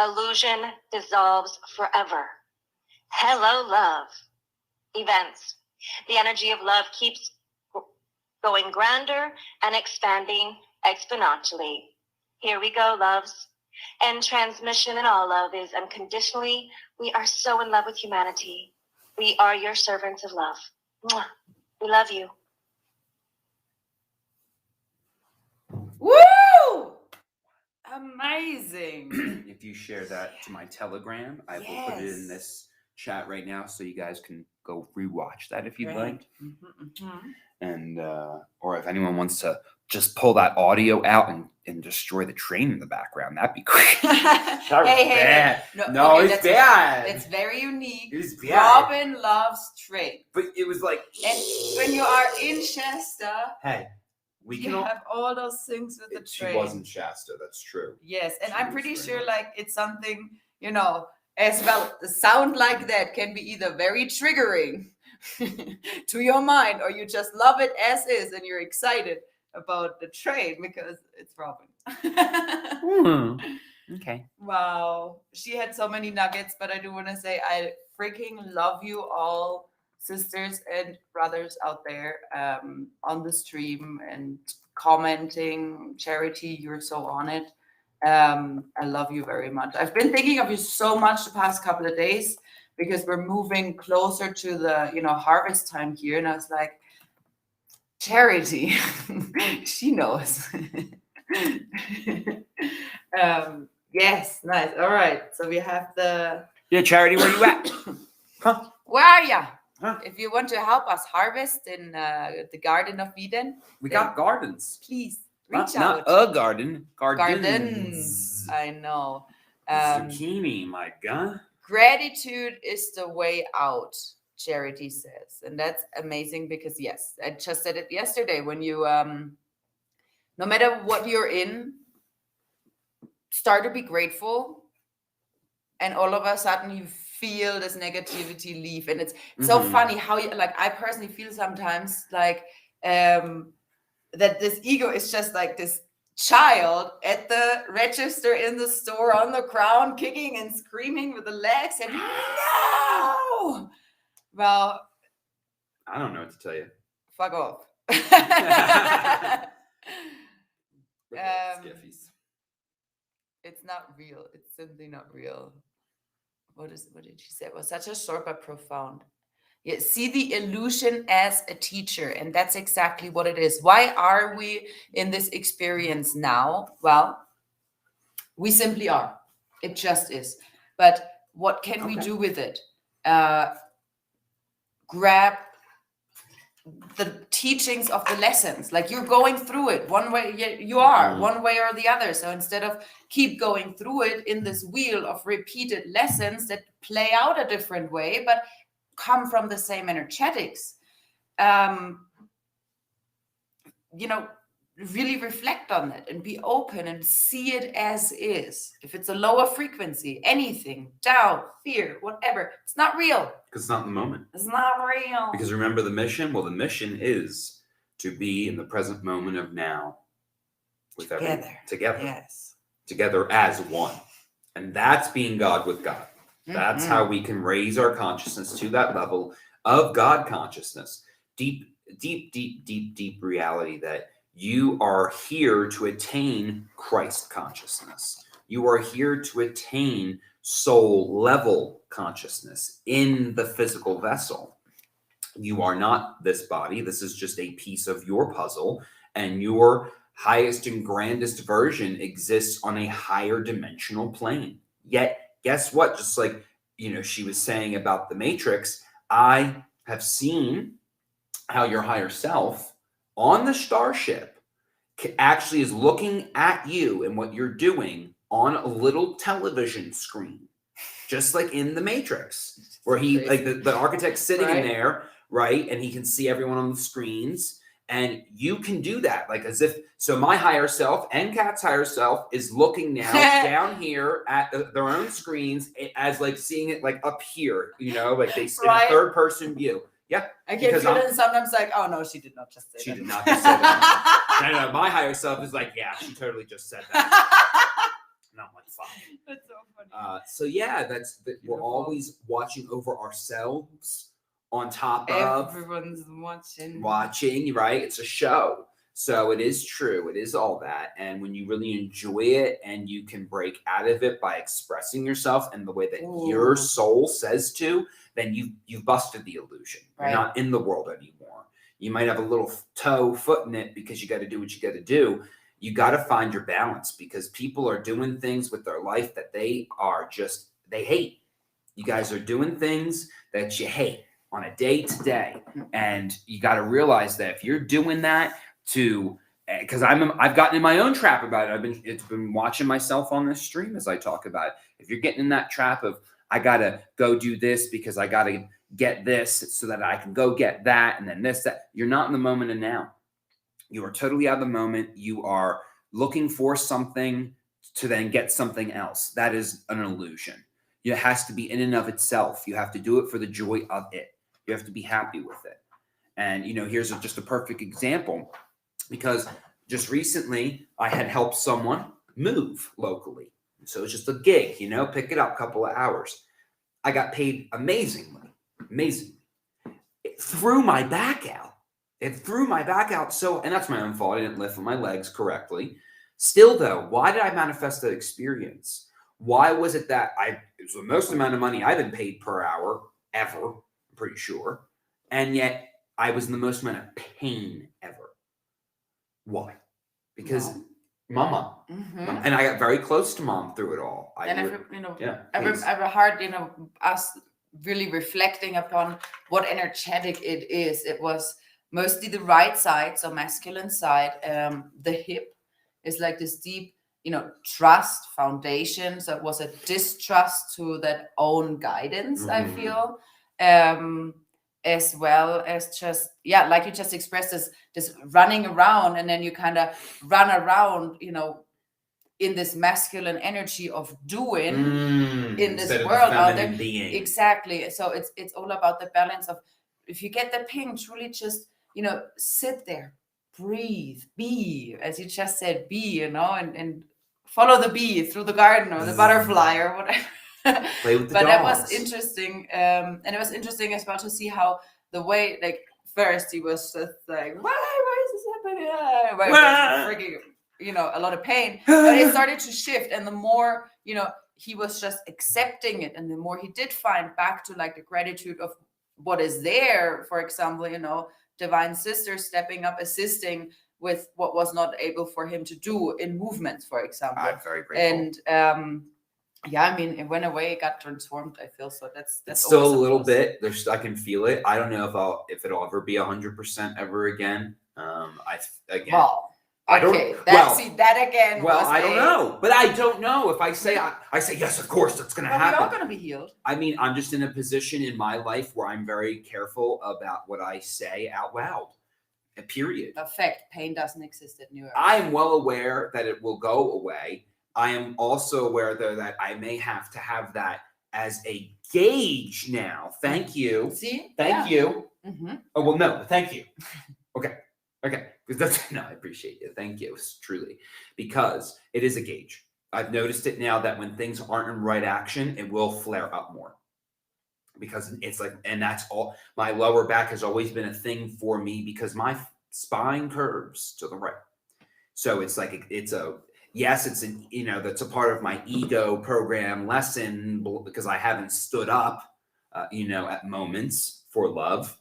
Illusion dissolves forever. Hello, love. Events. The energy of love keeps going grander and expanding exponentially. Here we go, loves. And transmission in all love is unconditionally. We are so in love with humanity. We are your servants of love. Mwah. We love you. Woo! Amazing. If you share that to my Telegram, I will put it in this chat right now so you guys can go rewatch that if you'd like. And or if anyone wants to just pull that audio out and destroy the train in the background, that'd be great. That was bad. No, okay, it's bad. It's very unique. It is bad. Robin loves train. But it was like, And when you are in Shasta, hey, we you can have all those things with the train. She wasn't Shasta, that's true. Yes, and She I'm was pretty very sure much. like it's something, you know, as well. The sound like that can be either very triggering to your mind, or you just love it as is and you're excited about the train because it's Robin. Okay. Wow. She had so many nuggets, but I do want to say I freaking love you all, sisters and brothers out there on the stream and commenting. Charity, you're so on it. I love you very much. I've been thinking of you so much the past couple of days because we're moving closer to the, you know, harvest time here. And I was like, Charity, she knows. Yes, nice. All right. So we have the... Yeah, Charity, where you at? Huh? Where are ya? Huh? If you want to help us harvest in the Garden of Eden, We got gardens. please reach Not out. a garden. Gardens. I know. Zucchini, my God. Gratitude is the way out, Charity says. And that's amazing because, yes, I just said it yesterday. When you, no matter what you're in, start to be grateful. And all of a sudden you feel this negativity leave. And it's so funny how you, like, I personally feel sometimes like that this ego is just like this child at the register in the store on the ground, kicking and screaming with the legs and no! Well, I don't know what to tell you. fuck off. Skiffies. It's not real. It's simply not real. What did she say? It was such a short but profound. Yeah, see the illusion as a teacher, and that's exactly what it is. Why are we in this experience now? Well, we simply are. It just is. But what can we do with it? Grab the teachings of the lessons. Like, you're going through it one way, you are one way or the other. So instead of keep going through it in this wheel of repeated lessons that play out a different way, but come from the same energetics, really reflect on it and be open and see it as is. If it's a lower frequency, anything, doubt, fear, whatever, it's not real. Because it's not in the moment. It's not real. Because remember the mission? Well, the mission is to be in the present moment of now with everyone together. Yes. Together as one. And that's being God with God. That's how we can raise our consciousness to that level of God consciousness. Deep reality that you are here to attain Christ consciousness. You are here to attain soul level consciousness in the physical vessel. You are not this body. This is just a piece of your puzzle, and your highest and grandest version exists on a higher dimensional plane. Yet, guess what? Just like, she was saying about the Matrix, I have seen how your higher self on the starship actually is looking at you and what you're doing on a little television screen, just like in the Matrix, where he, like the architect's sitting in there, right? And he can see everyone on the screens, and you can do that. Like as if, so my higher self and Kat's higher self is looking now down here at their own screens as like seeing it like up here, like they in a third person view. Yeah. I can feel it sometimes like, oh no, she did not just say that. She did not just say that. No, my higher self is like, yeah, she totally just said that. And I'm like, fuck. That's so funny. So yeah, we're always watching over ourselves on top of. Everyone's watching. Right? It's a show. So it is true. It is all that. And when you really enjoy it and you can break out of it by expressing yourself in the way that your soul says to, then you've busted the illusion. Right. You're not in the world anymore. You might have a little foot in it because you got to do what you got to do. You got to find your balance, because people are doing things with their life that they hate. You guys are doing things that you hate on a day to day. And you got to realize that if you're doing that because I've gotten in my own trap about it. It's been watching myself on this stream as I talk about it. If you're getting in that trap of, I got to go do this because I got to get this so that I can go get that. And then that, you're not in the moment of now. You are totally out of the moment. You are looking for something to then get something else. That is an illusion. It has to be in and of itself. You have to do it for the joy of it. You have to be happy with it. And, here's just a perfect example, because just recently I had helped someone move locally. So it's just a gig, pick it up, a couple of hours. I got paid amazingly. It threw my back out. So, and that's my own fault. I didn't lift my legs correctly. Still though, why did I manifest that experience? Why was it that it was the most amount of money I've been paid per hour ever, I'm pretty sure. And yet I was in the most amount of pain ever. Why? Because Mama. And I got very close to Mom through it all. Every heart, us really reflecting upon what energetic it is. It was mostly the right side, so masculine side. The hip is like this deep, trust foundation. So it was a distrust to that own guidance, I feel. As well as just, like you just expressed, this running around, and then you kind of run around, in this masculine energy of doing in this world out there. Being. Exactly. So it's all about the balance of, if you get the ping, truly just, sit there, breathe, be, as you just said, be, and follow the bee through the garden or the butterfly or whatever. Play with the but dogs. That was interesting, and it was interesting as well to see how the way, like, first he was just like, why is this happening? Freaking, a lot of pain. But it started to shift, and the more, he was just accepting it, and the more he did find back to like the gratitude of what is there. For example, divine sister stepping up, assisting with what was not able for him to do in movements, for example. I'm very grateful. And it went away, it got transformed, I feel. So that's still a little bit. I can feel it. I don't know if it'll ever be 100% ever again. I don't- Okay, well- see that again. Well, was I don't know, but I don't know if I say yes, of course that's going to Well, we're all happen. going to be healed. I mean, I'm just in a position in my life where I'm very careful about what I say out loud. Period. Effect. Pain doesn't exist at New Earth. I am well aware that it will go away. I am also aware, though, that I may have to have that as a gauge now. Thank you. See? Thank you. Mm-hmm. Oh, well, no, thank you. Okay. Because that's, no, I appreciate you. Thank you, truly. Because it is a gauge. I've noticed it now that when things aren't in right action, it will flare up more. Because it's like, and that's all, my lower back has always been a thing for me because my spine curves to the right. So it's like, it's a, yes, it's an, that's a part of my ego program lesson because I haven't stood up, at moments for love.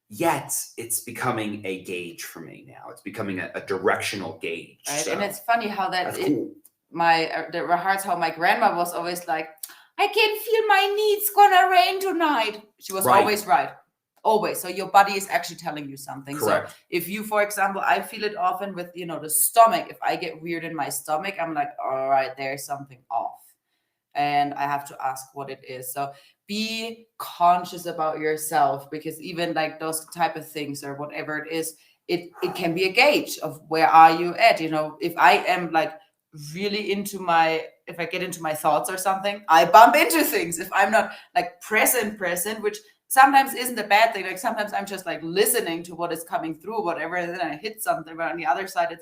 Yet it's becoming a gauge for me now. It's becoming a directional gauge. Right. So And it's funny how that's cool. there were hearts how my grandma was always like, I can feel my knee, it's gonna rain tonight. She was Right. always right. Always. So your body is actually telling you something. Correct. So if you, for example, I feel it often with, the stomach. If I get weird in my stomach, I'm like, all right, there's something off. And I have to ask what it is. So be conscious about yourself, because even like those type of things or whatever it is, it can be a gauge of where are you at. If I am like really if I get into my thoughts or something, I bump into things. If I'm not like present, which sometimes isn't a bad thing. Like sometimes I'm just like listening to what is coming through, whatever, and then I hit something. But on the other side,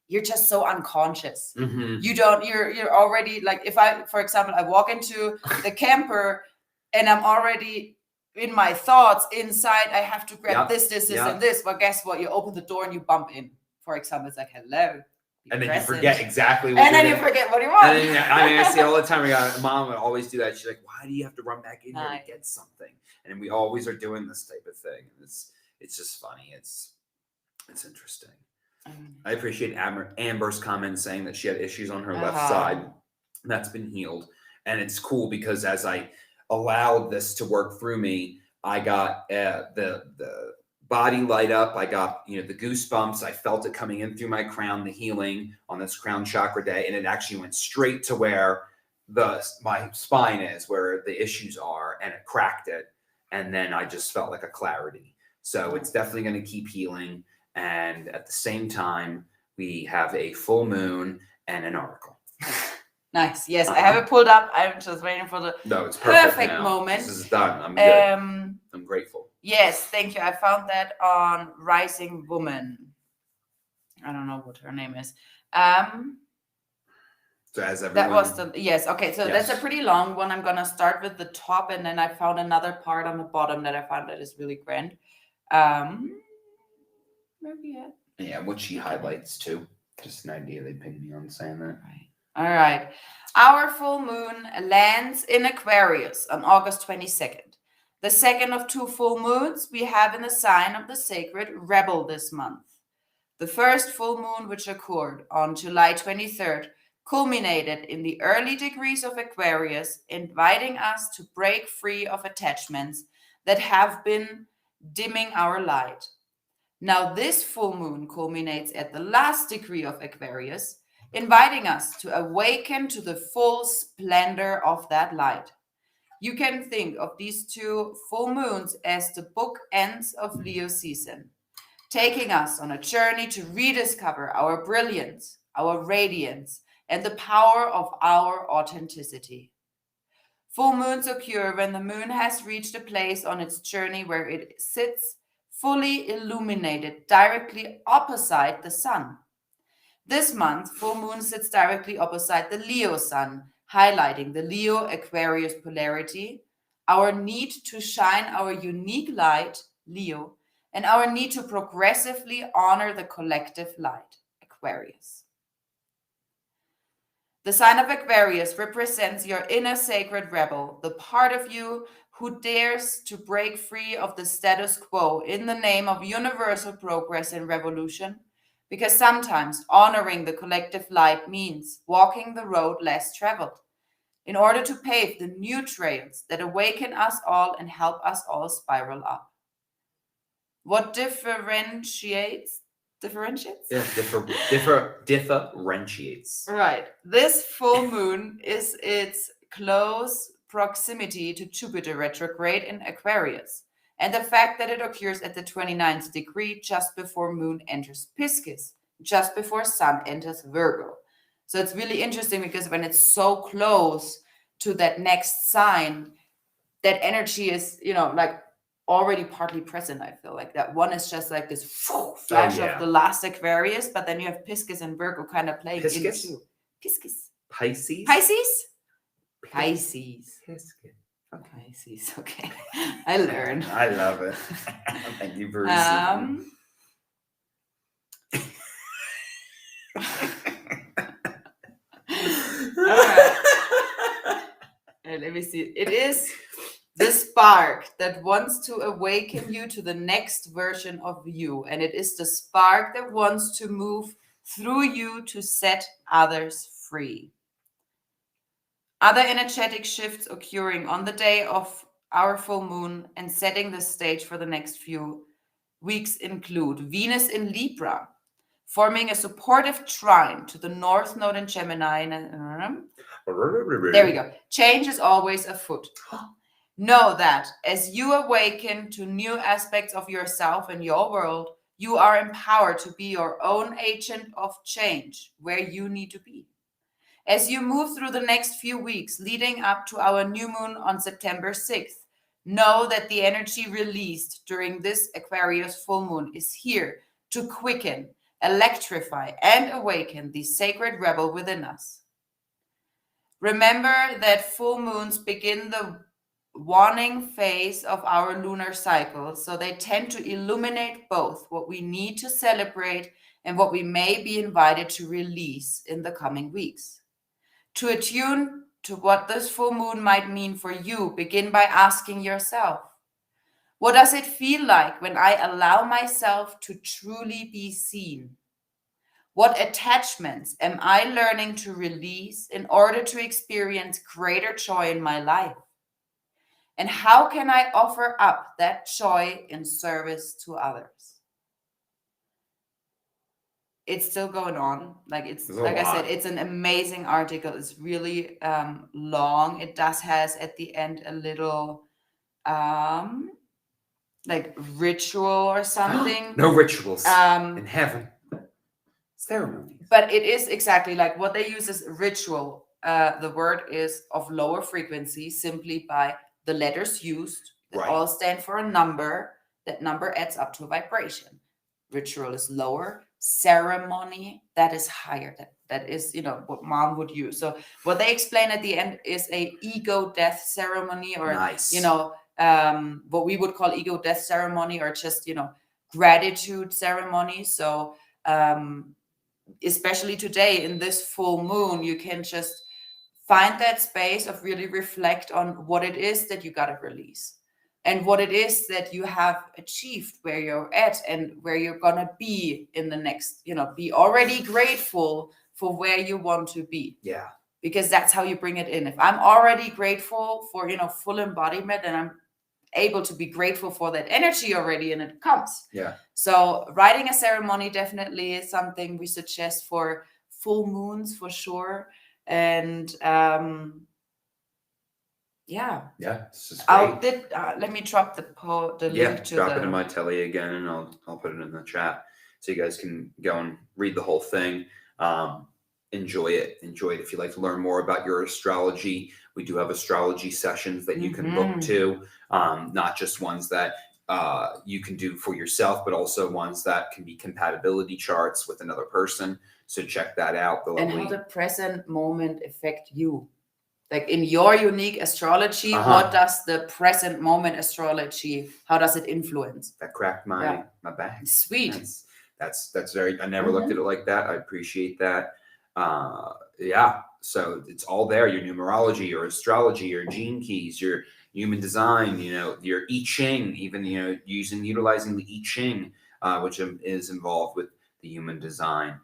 you're just so unconscious. Mm-hmm. You're already like, if I, for example, I walk into the camper and I'm already in my thoughts inside, I have to grab this, and this. Well, guess what? You open the door and you bump in. For example, it's like, hello. And then present. you forget exactly what and then you forget what you want. And then, I see all the time. Mom would always do that. She's like, why do you have to run back in here to get something? And we always are doing this type of thing. And it's just funny. It's interesting. I appreciate Amber's comment saying that she had issues on her left side. That's been healed. And it's cool because as I allowed this to work through me, I got the body light up. I got, the goosebumps. I felt it coming in through my crown, the healing on this crown chakra day. And it actually went straight to where my spine is, where the issues are, and it cracked it. And then I just felt like a clarity. So it's definitely going to keep healing. And at the same time, we have a full moon and an article. Nice. Yes, I have it pulled up. I'm just waiting for the it's perfect now. moment. This is done. I'm good. I'm grateful. Yes, thank you. I found that on Rising Woman. I don't know what her name is. So as everyone, that was yes. Okay, so that's a pretty long one. I'm gonna start with the top, and then I found another part on the bottom that I found that is really grand. Yeah, what she highlights too. Just an idea. They pinged me on saying that. Right. All right. Our full moon lands in Aquarius on August 22nd. The second of two full moons we have in the sign of the sacred Rebel this month. The first full moon, which occurred on July 23rd, culminated in the early degrees of Aquarius, inviting us to break free of attachments that have been dimming our light. Now this full moon culminates at the last degree of Aquarius, inviting us to awaken to the full splendor of that light. You can think of these two full moons as the bookends of Leo season, taking us on a journey to rediscover our brilliance, our radiance, and the power of our authenticity. Full moons occur when the moon has reached a place on its journey where it sits fully illuminated directly opposite the sun. This month, full moon sits directly opposite the Leo sun, highlighting the Leo-Aquarius polarity, our need to shine our unique light, Leo, and our need to progressively honor the collective light, Aquarius. The sign of Aquarius represents your inner sacred rebel, the part of you who dares to break free of the status quo in the name of universal progress and revolution, because sometimes honoring the collective light means walking the road less traveled in order to pave the new trails that awaken us all and help us all spiral up. What differentiates Differentiates? Yeah, differentiates. Right. This full moon is its close proximity to Jupiter retrograde in Aquarius, and the fact that it occurs at the 29th degree just before moon enters Pisces, just before sun enters Virgo. So it's really interesting because when it's so close to that next sign, that energy is, like already partly present. I feel like that one is just like this flash of the last Aquarius, but then you have Pisces and Virgo kind of playing into Pisces. Pisces? Pisces? Pisces. Pisces. Pisces, okay. I learned. I love it. Thank you for receiving. All right. Let me see. It is the spark that wants to awaken you to the next version of you. And it is the spark that wants to move through you to set others free. Other energetic shifts occurring on the day of our full moon and setting the stage for the next few weeks include Venus in Libra, forming a supportive trine to the North Node in Gemini. There we go. Change is always afoot. Know that as you awaken to new aspects of yourself and your world, you are empowered to be your own agent of change where you need to be. As you move through the next few weeks leading up to our new moon on September 6th, know that the energy released during this Aquarius full moon is here to quicken, electrify, and awaken the sacred rebel within us. Remember that full moons begin the waning phase of our lunar cycle, so they tend to illuminate both what we need to celebrate and what we may be invited to release in the coming weeks. To attune to what this full moon might mean for you, begin by asking yourself, what does it feel like when I allow myself to truly be seen? What attachments am I learning to release in order to experience greater joy in my life? And how can I offer up that joy in service to others? It's still going on. Like I said, it's an amazing article. It's really long. It has at the end a little like ritual or something. No rituals in heaven. Ceremonies. But it is exactly like what they use as ritual. The word is of lower frequency simply by the letters used that all stand for a number. That number adds up to a vibration. Ritual is lower. Ceremony, that is higher. That is, what mom would use. So what they explain at the end is a ego death ceremony, or what we would call ego death ceremony, or just gratitude ceremony. So especially today in this full moon, you can just find that space of really reflect on what it is that you got to release and what it is that you have achieved, where you're at and where you're going to be in the next, be already grateful for where you want to be. Yeah. Because that's how you bring it in. If I'm already grateful for, full embodiment, then I'm able to be grateful for that energy already, and it comes. Yeah. So writing a ceremony definitely is something we suggest for full moons for sure. And this is great. Let me drop the link to drop it in my telly again, and I'll put it in the chat so you guys can go and read the whole thing. Enjoy it. If you'd like to learn more about your astrology, we do have astrology sessions that you can book to, not just ones that you can do for yourself, but also ones that can be compatibility charts with another person. So check that out. And how the present moment affect you. Like in your unique astrology, what does the present moment astrology, how does it influence? That cracked my back. Sweet. That's very, I never looked at it like that. I appreciate that. So it's all there. Your numerology, your astrology, your gene keys, your human design, your I Ching, even, utilizing the I Ching, which is involved with the human design.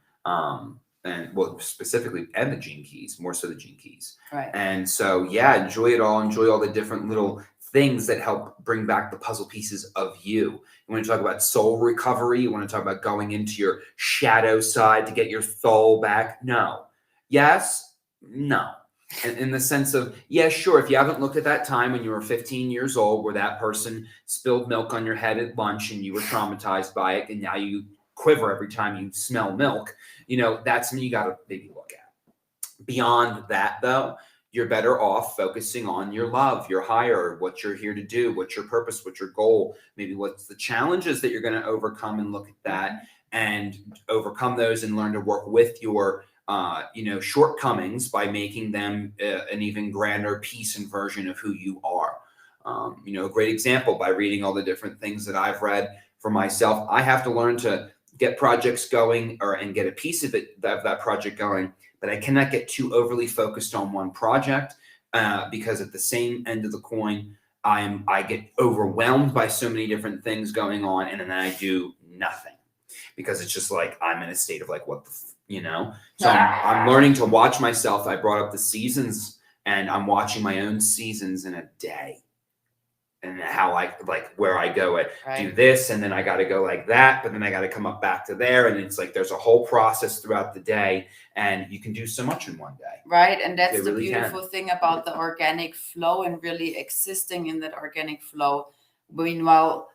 And specifically, and the gene keys, more so the gene keys. Right. And so, enjoy it all. Enjoy all the different little things that help bring back the puzzle pieces of you. You want to talk about soul recovery? You want to talk about going into your shadow side to get your soul back? No. Yes? No. In the sense of, yeah, sure, if you haven't looked at that time when you were 15 years old where that person spilled milk on your head at lunch and you were traumatized by it, and now you quiver every time you smell milk, that's something you got to maybe look at. Beyond that, though, you're better off focusing on your love, your higher, what you're here to do, what's your purpose, what's your goal, maybe what's the challenges that you're going to overcome, and look at that and overcome those and learn to work with your shortcomings by making them an even grander piece and version of who you are. A great example, by reading all the different things that I've read for myself, I have to learn to get projects going and get a piece of that project going, but I cannot get too overly focused on one project because at the same end of the coin, I get overwhelmed by so many different things going on, and then I do nothing because it's just like I'm in a state of like, what the So I'm learning to watch myself. I brought up the seasons, and I'm watching my own seasons in a day. And how where I go do this, and then I got to go like that, but then I got to come up back to there. And it's like, there's a whole process throughout the day, and you can do so much in one day. Right. And that's the beautiful thing about the organic flow and really existing in that organic flow. Meanwhile,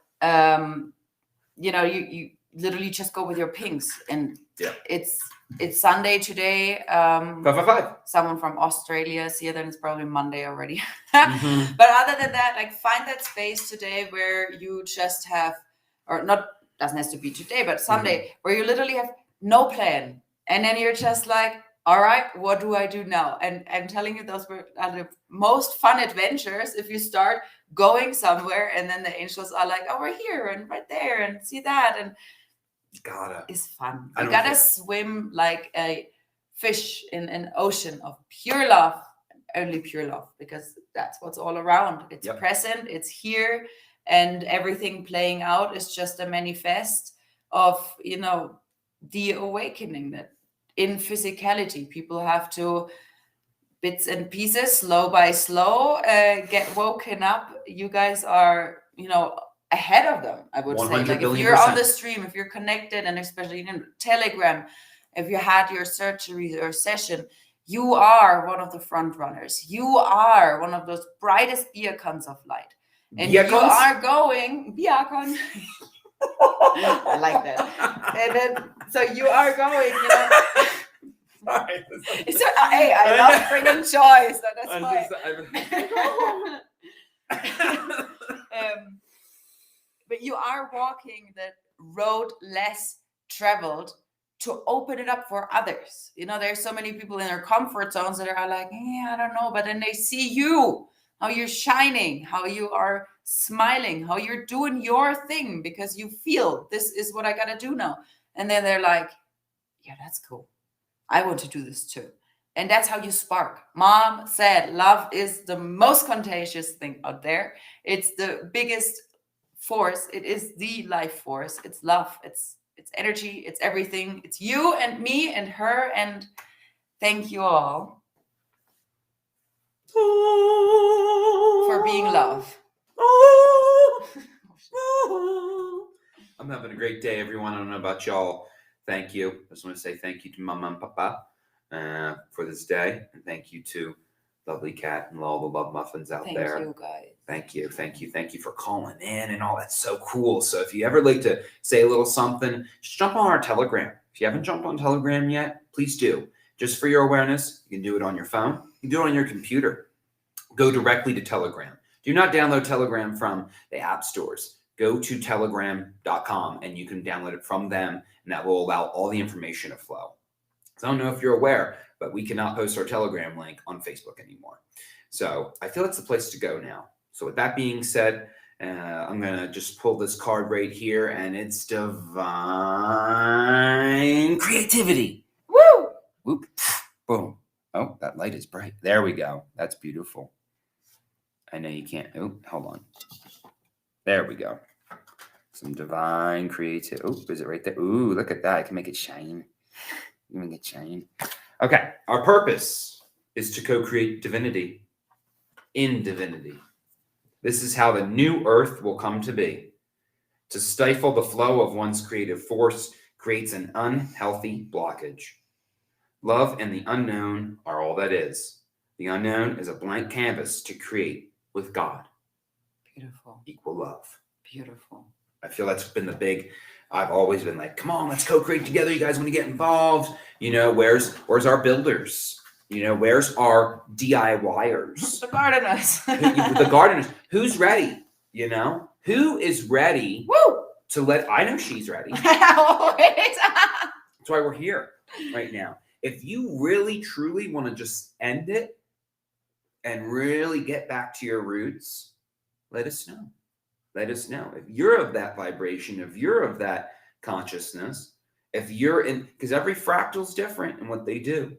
you literally just go with your pinks, and it's Sunday today. 555. Someone from Australia is here, then it's probably Monday already. But other than that, find that space today where you just have, or not, doesn't have to be today, but someday, where you literally have no plan. And then you're just like, all right, what do I do now? And I'm telling you, those were the most fun adventures. If you start going somewhere and then the angels are like, over here and right there and see that. And it's fun. You gotta swim like a fish in an ocean of pure love, only pure love, because that's what's all around. It's present, it's here, and everything playing out is just a manifest of the awakening that in physicality people have to, bits and pieces, slow by slow, get woken up. You guys are ahead of them, I would say. Like, if you're on the stream, if you're connected, and especially in Telegram, if you had your surgery or session, you are one of the front runners. You are one of those brightest beacons of light. And you are going, beacon. I like that. And then, so you are going, Sorry. Hey, I love bringing joy, so that's why. But you are walking the road less traveled to open it up for others. There's so many people in their comfort zones that are like, I don't know. But then they see you, how you're shining, how you are smiling, how you're doing your thing because you feel this is what I got to do now. And then they're like, yeah, that's cool. I want to do this too. And that's how you spark. Mom said, love is the most contagious thing out there. It's the biggest force. It is the life force. It's love. It's energy. It's everything. It's you and me and her. And thank you all for being love. I'm having a great day, everyone. I don't know about y'all. Thank you. I just want to say thank you to Mama and Papa for this day. And thank you to Lovely Cat and all the love muffins out there. Thank you, guys. Thank you for calling in and all. That's so cool. So if you ever like to say a little something, just jump on our Telegram. If you haven't jumped on Telegram yet, please do. Just for your awareness, you can do it on your phone. You can do it on your computer. Go directly to Telegram. Do not download Telegram from the app stores. Go to telegram.com and you can download it from them, and that will allow all the information to flow. So I don't know if you're aware, but we cannot post our Telegram link on Facebook anymore. So I feel it's the place to go now. So with that being said, I'm going to just pull this card right here, and it's divine creativity. Woo! Whoop. Boom. Oh, that light is bright. There we go. That's beautiful. I know you can't. Oh, hold on. There we go. Some divine creativity. Oh, is it right there? Ooh, look at that. I can make it shine. Make it shine. Okay. Our purpose is to co-create divinity in divinity. This is how the new earth will come to be. To stifle the flow of one's creative force creates an unhealthy blockage. Love and the unknown are all that is. The unknown is a blank canvas to create with God. Beautiful. Equal love. Beautiful. I feel that's been the big, I've always been like, come on, let's co-create together. You guys want to get involved? You know, where's our builders? You know, where's our DIYers? The gardeners. The gardeners. Who's ready? You know, who is ready to let, I know she's ready. Always. That's why we're here right now. If you really, truly want to just end it and really get back to your roots, let us know. Let us know. If you're of that vibration, if you're of that consciousness, if you're in, because every fractal is different in what they do.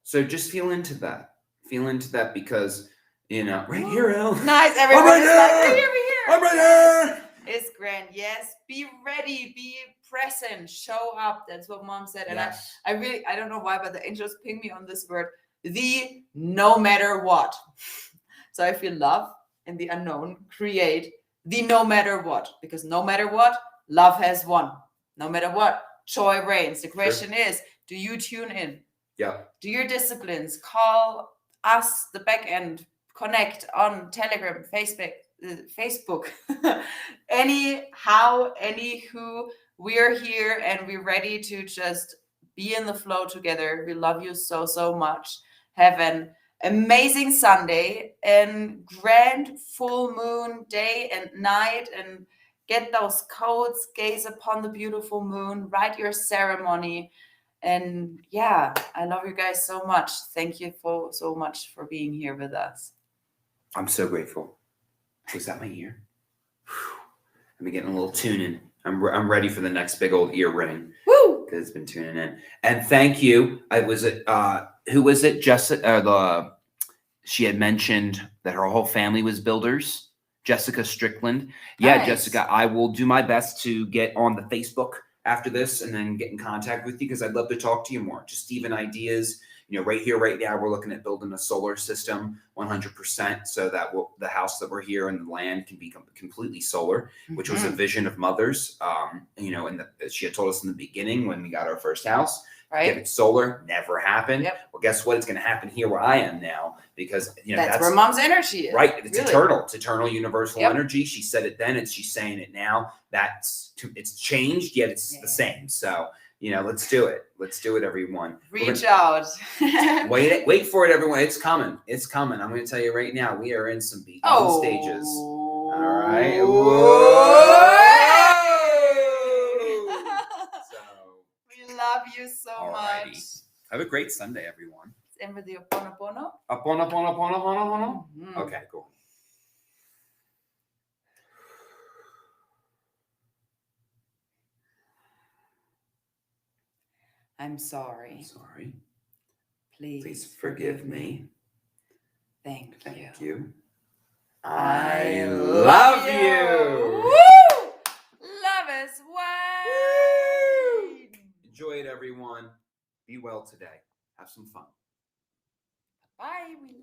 So just feel into that. Feel into that because, you know, right here, El. Nice. Everybody's like, here. I'm right here. It's grand. Yes. Be ready. Be present. Show up. That's what Mom said. And Yes. I don't know why, but the angels ping me on this word. The no matter what. So I feel love and the unknown create the no matter what. Because no matter what, love has won. No matter what, joy reigns. The question is, do you tune in? Yeah. Do your disciplines. Call us, the back end. Connect on Telegram, Facebook. Anyhow, anywho, we're here and we're ready to just be in the flow together. We love you so, so much. Have an amazing Sunday and grand full moon day and night, and get those codes, gaze upon the beautiful moon, write your ceremony. And yeah, I love you guys so much. Thank you so much for being here with us. I'm so grateful. Was that my ear? I've been getting a little tuning. I'm ready for the next big old ear ring. Woo! Because it's been tuning in. And thank you. I was it. Who was it? Jessica. She had mentioned that her whole family was builders. Jessica Strickland. Yeah, Nice. Jessica. I will do my best to get on the Facebook after this and then get in contact with you because I'd love to talk to you more. Just even ideas. You know, right here, right now, we're looking at building a solar system 100% so that the house that we're here and the land can be completely solar, which was a vision of Mother's. You know, and she had told us in the beginning when we got our first house, right? Get it solar, never happened. Yep. Well, guess what? It's going to happen here where I am now because, you know, that's where Mom's energy is. Right. It's really eternal. It's eternal universal Yep. energy. She said it then and she's saying it now. It's changed, yet it's the same. So, you know, let's do it. Let's do it, everyone. Reach out. Wait for it, everyone. It's coming. It's coming. I'm going to tell you right now. We are in some beginning stages. All right. Whoa. So, We love you so much. have a great Sunday, everyone. End with the Oponopono. Oponopono. Mhm. Okay, cool. I'm sorry. Sorry. Please forgive me. Thank you. I love you. Woo! Love is wide. Enjoy it, everyone. Be well today. Have some fun. Bye. We love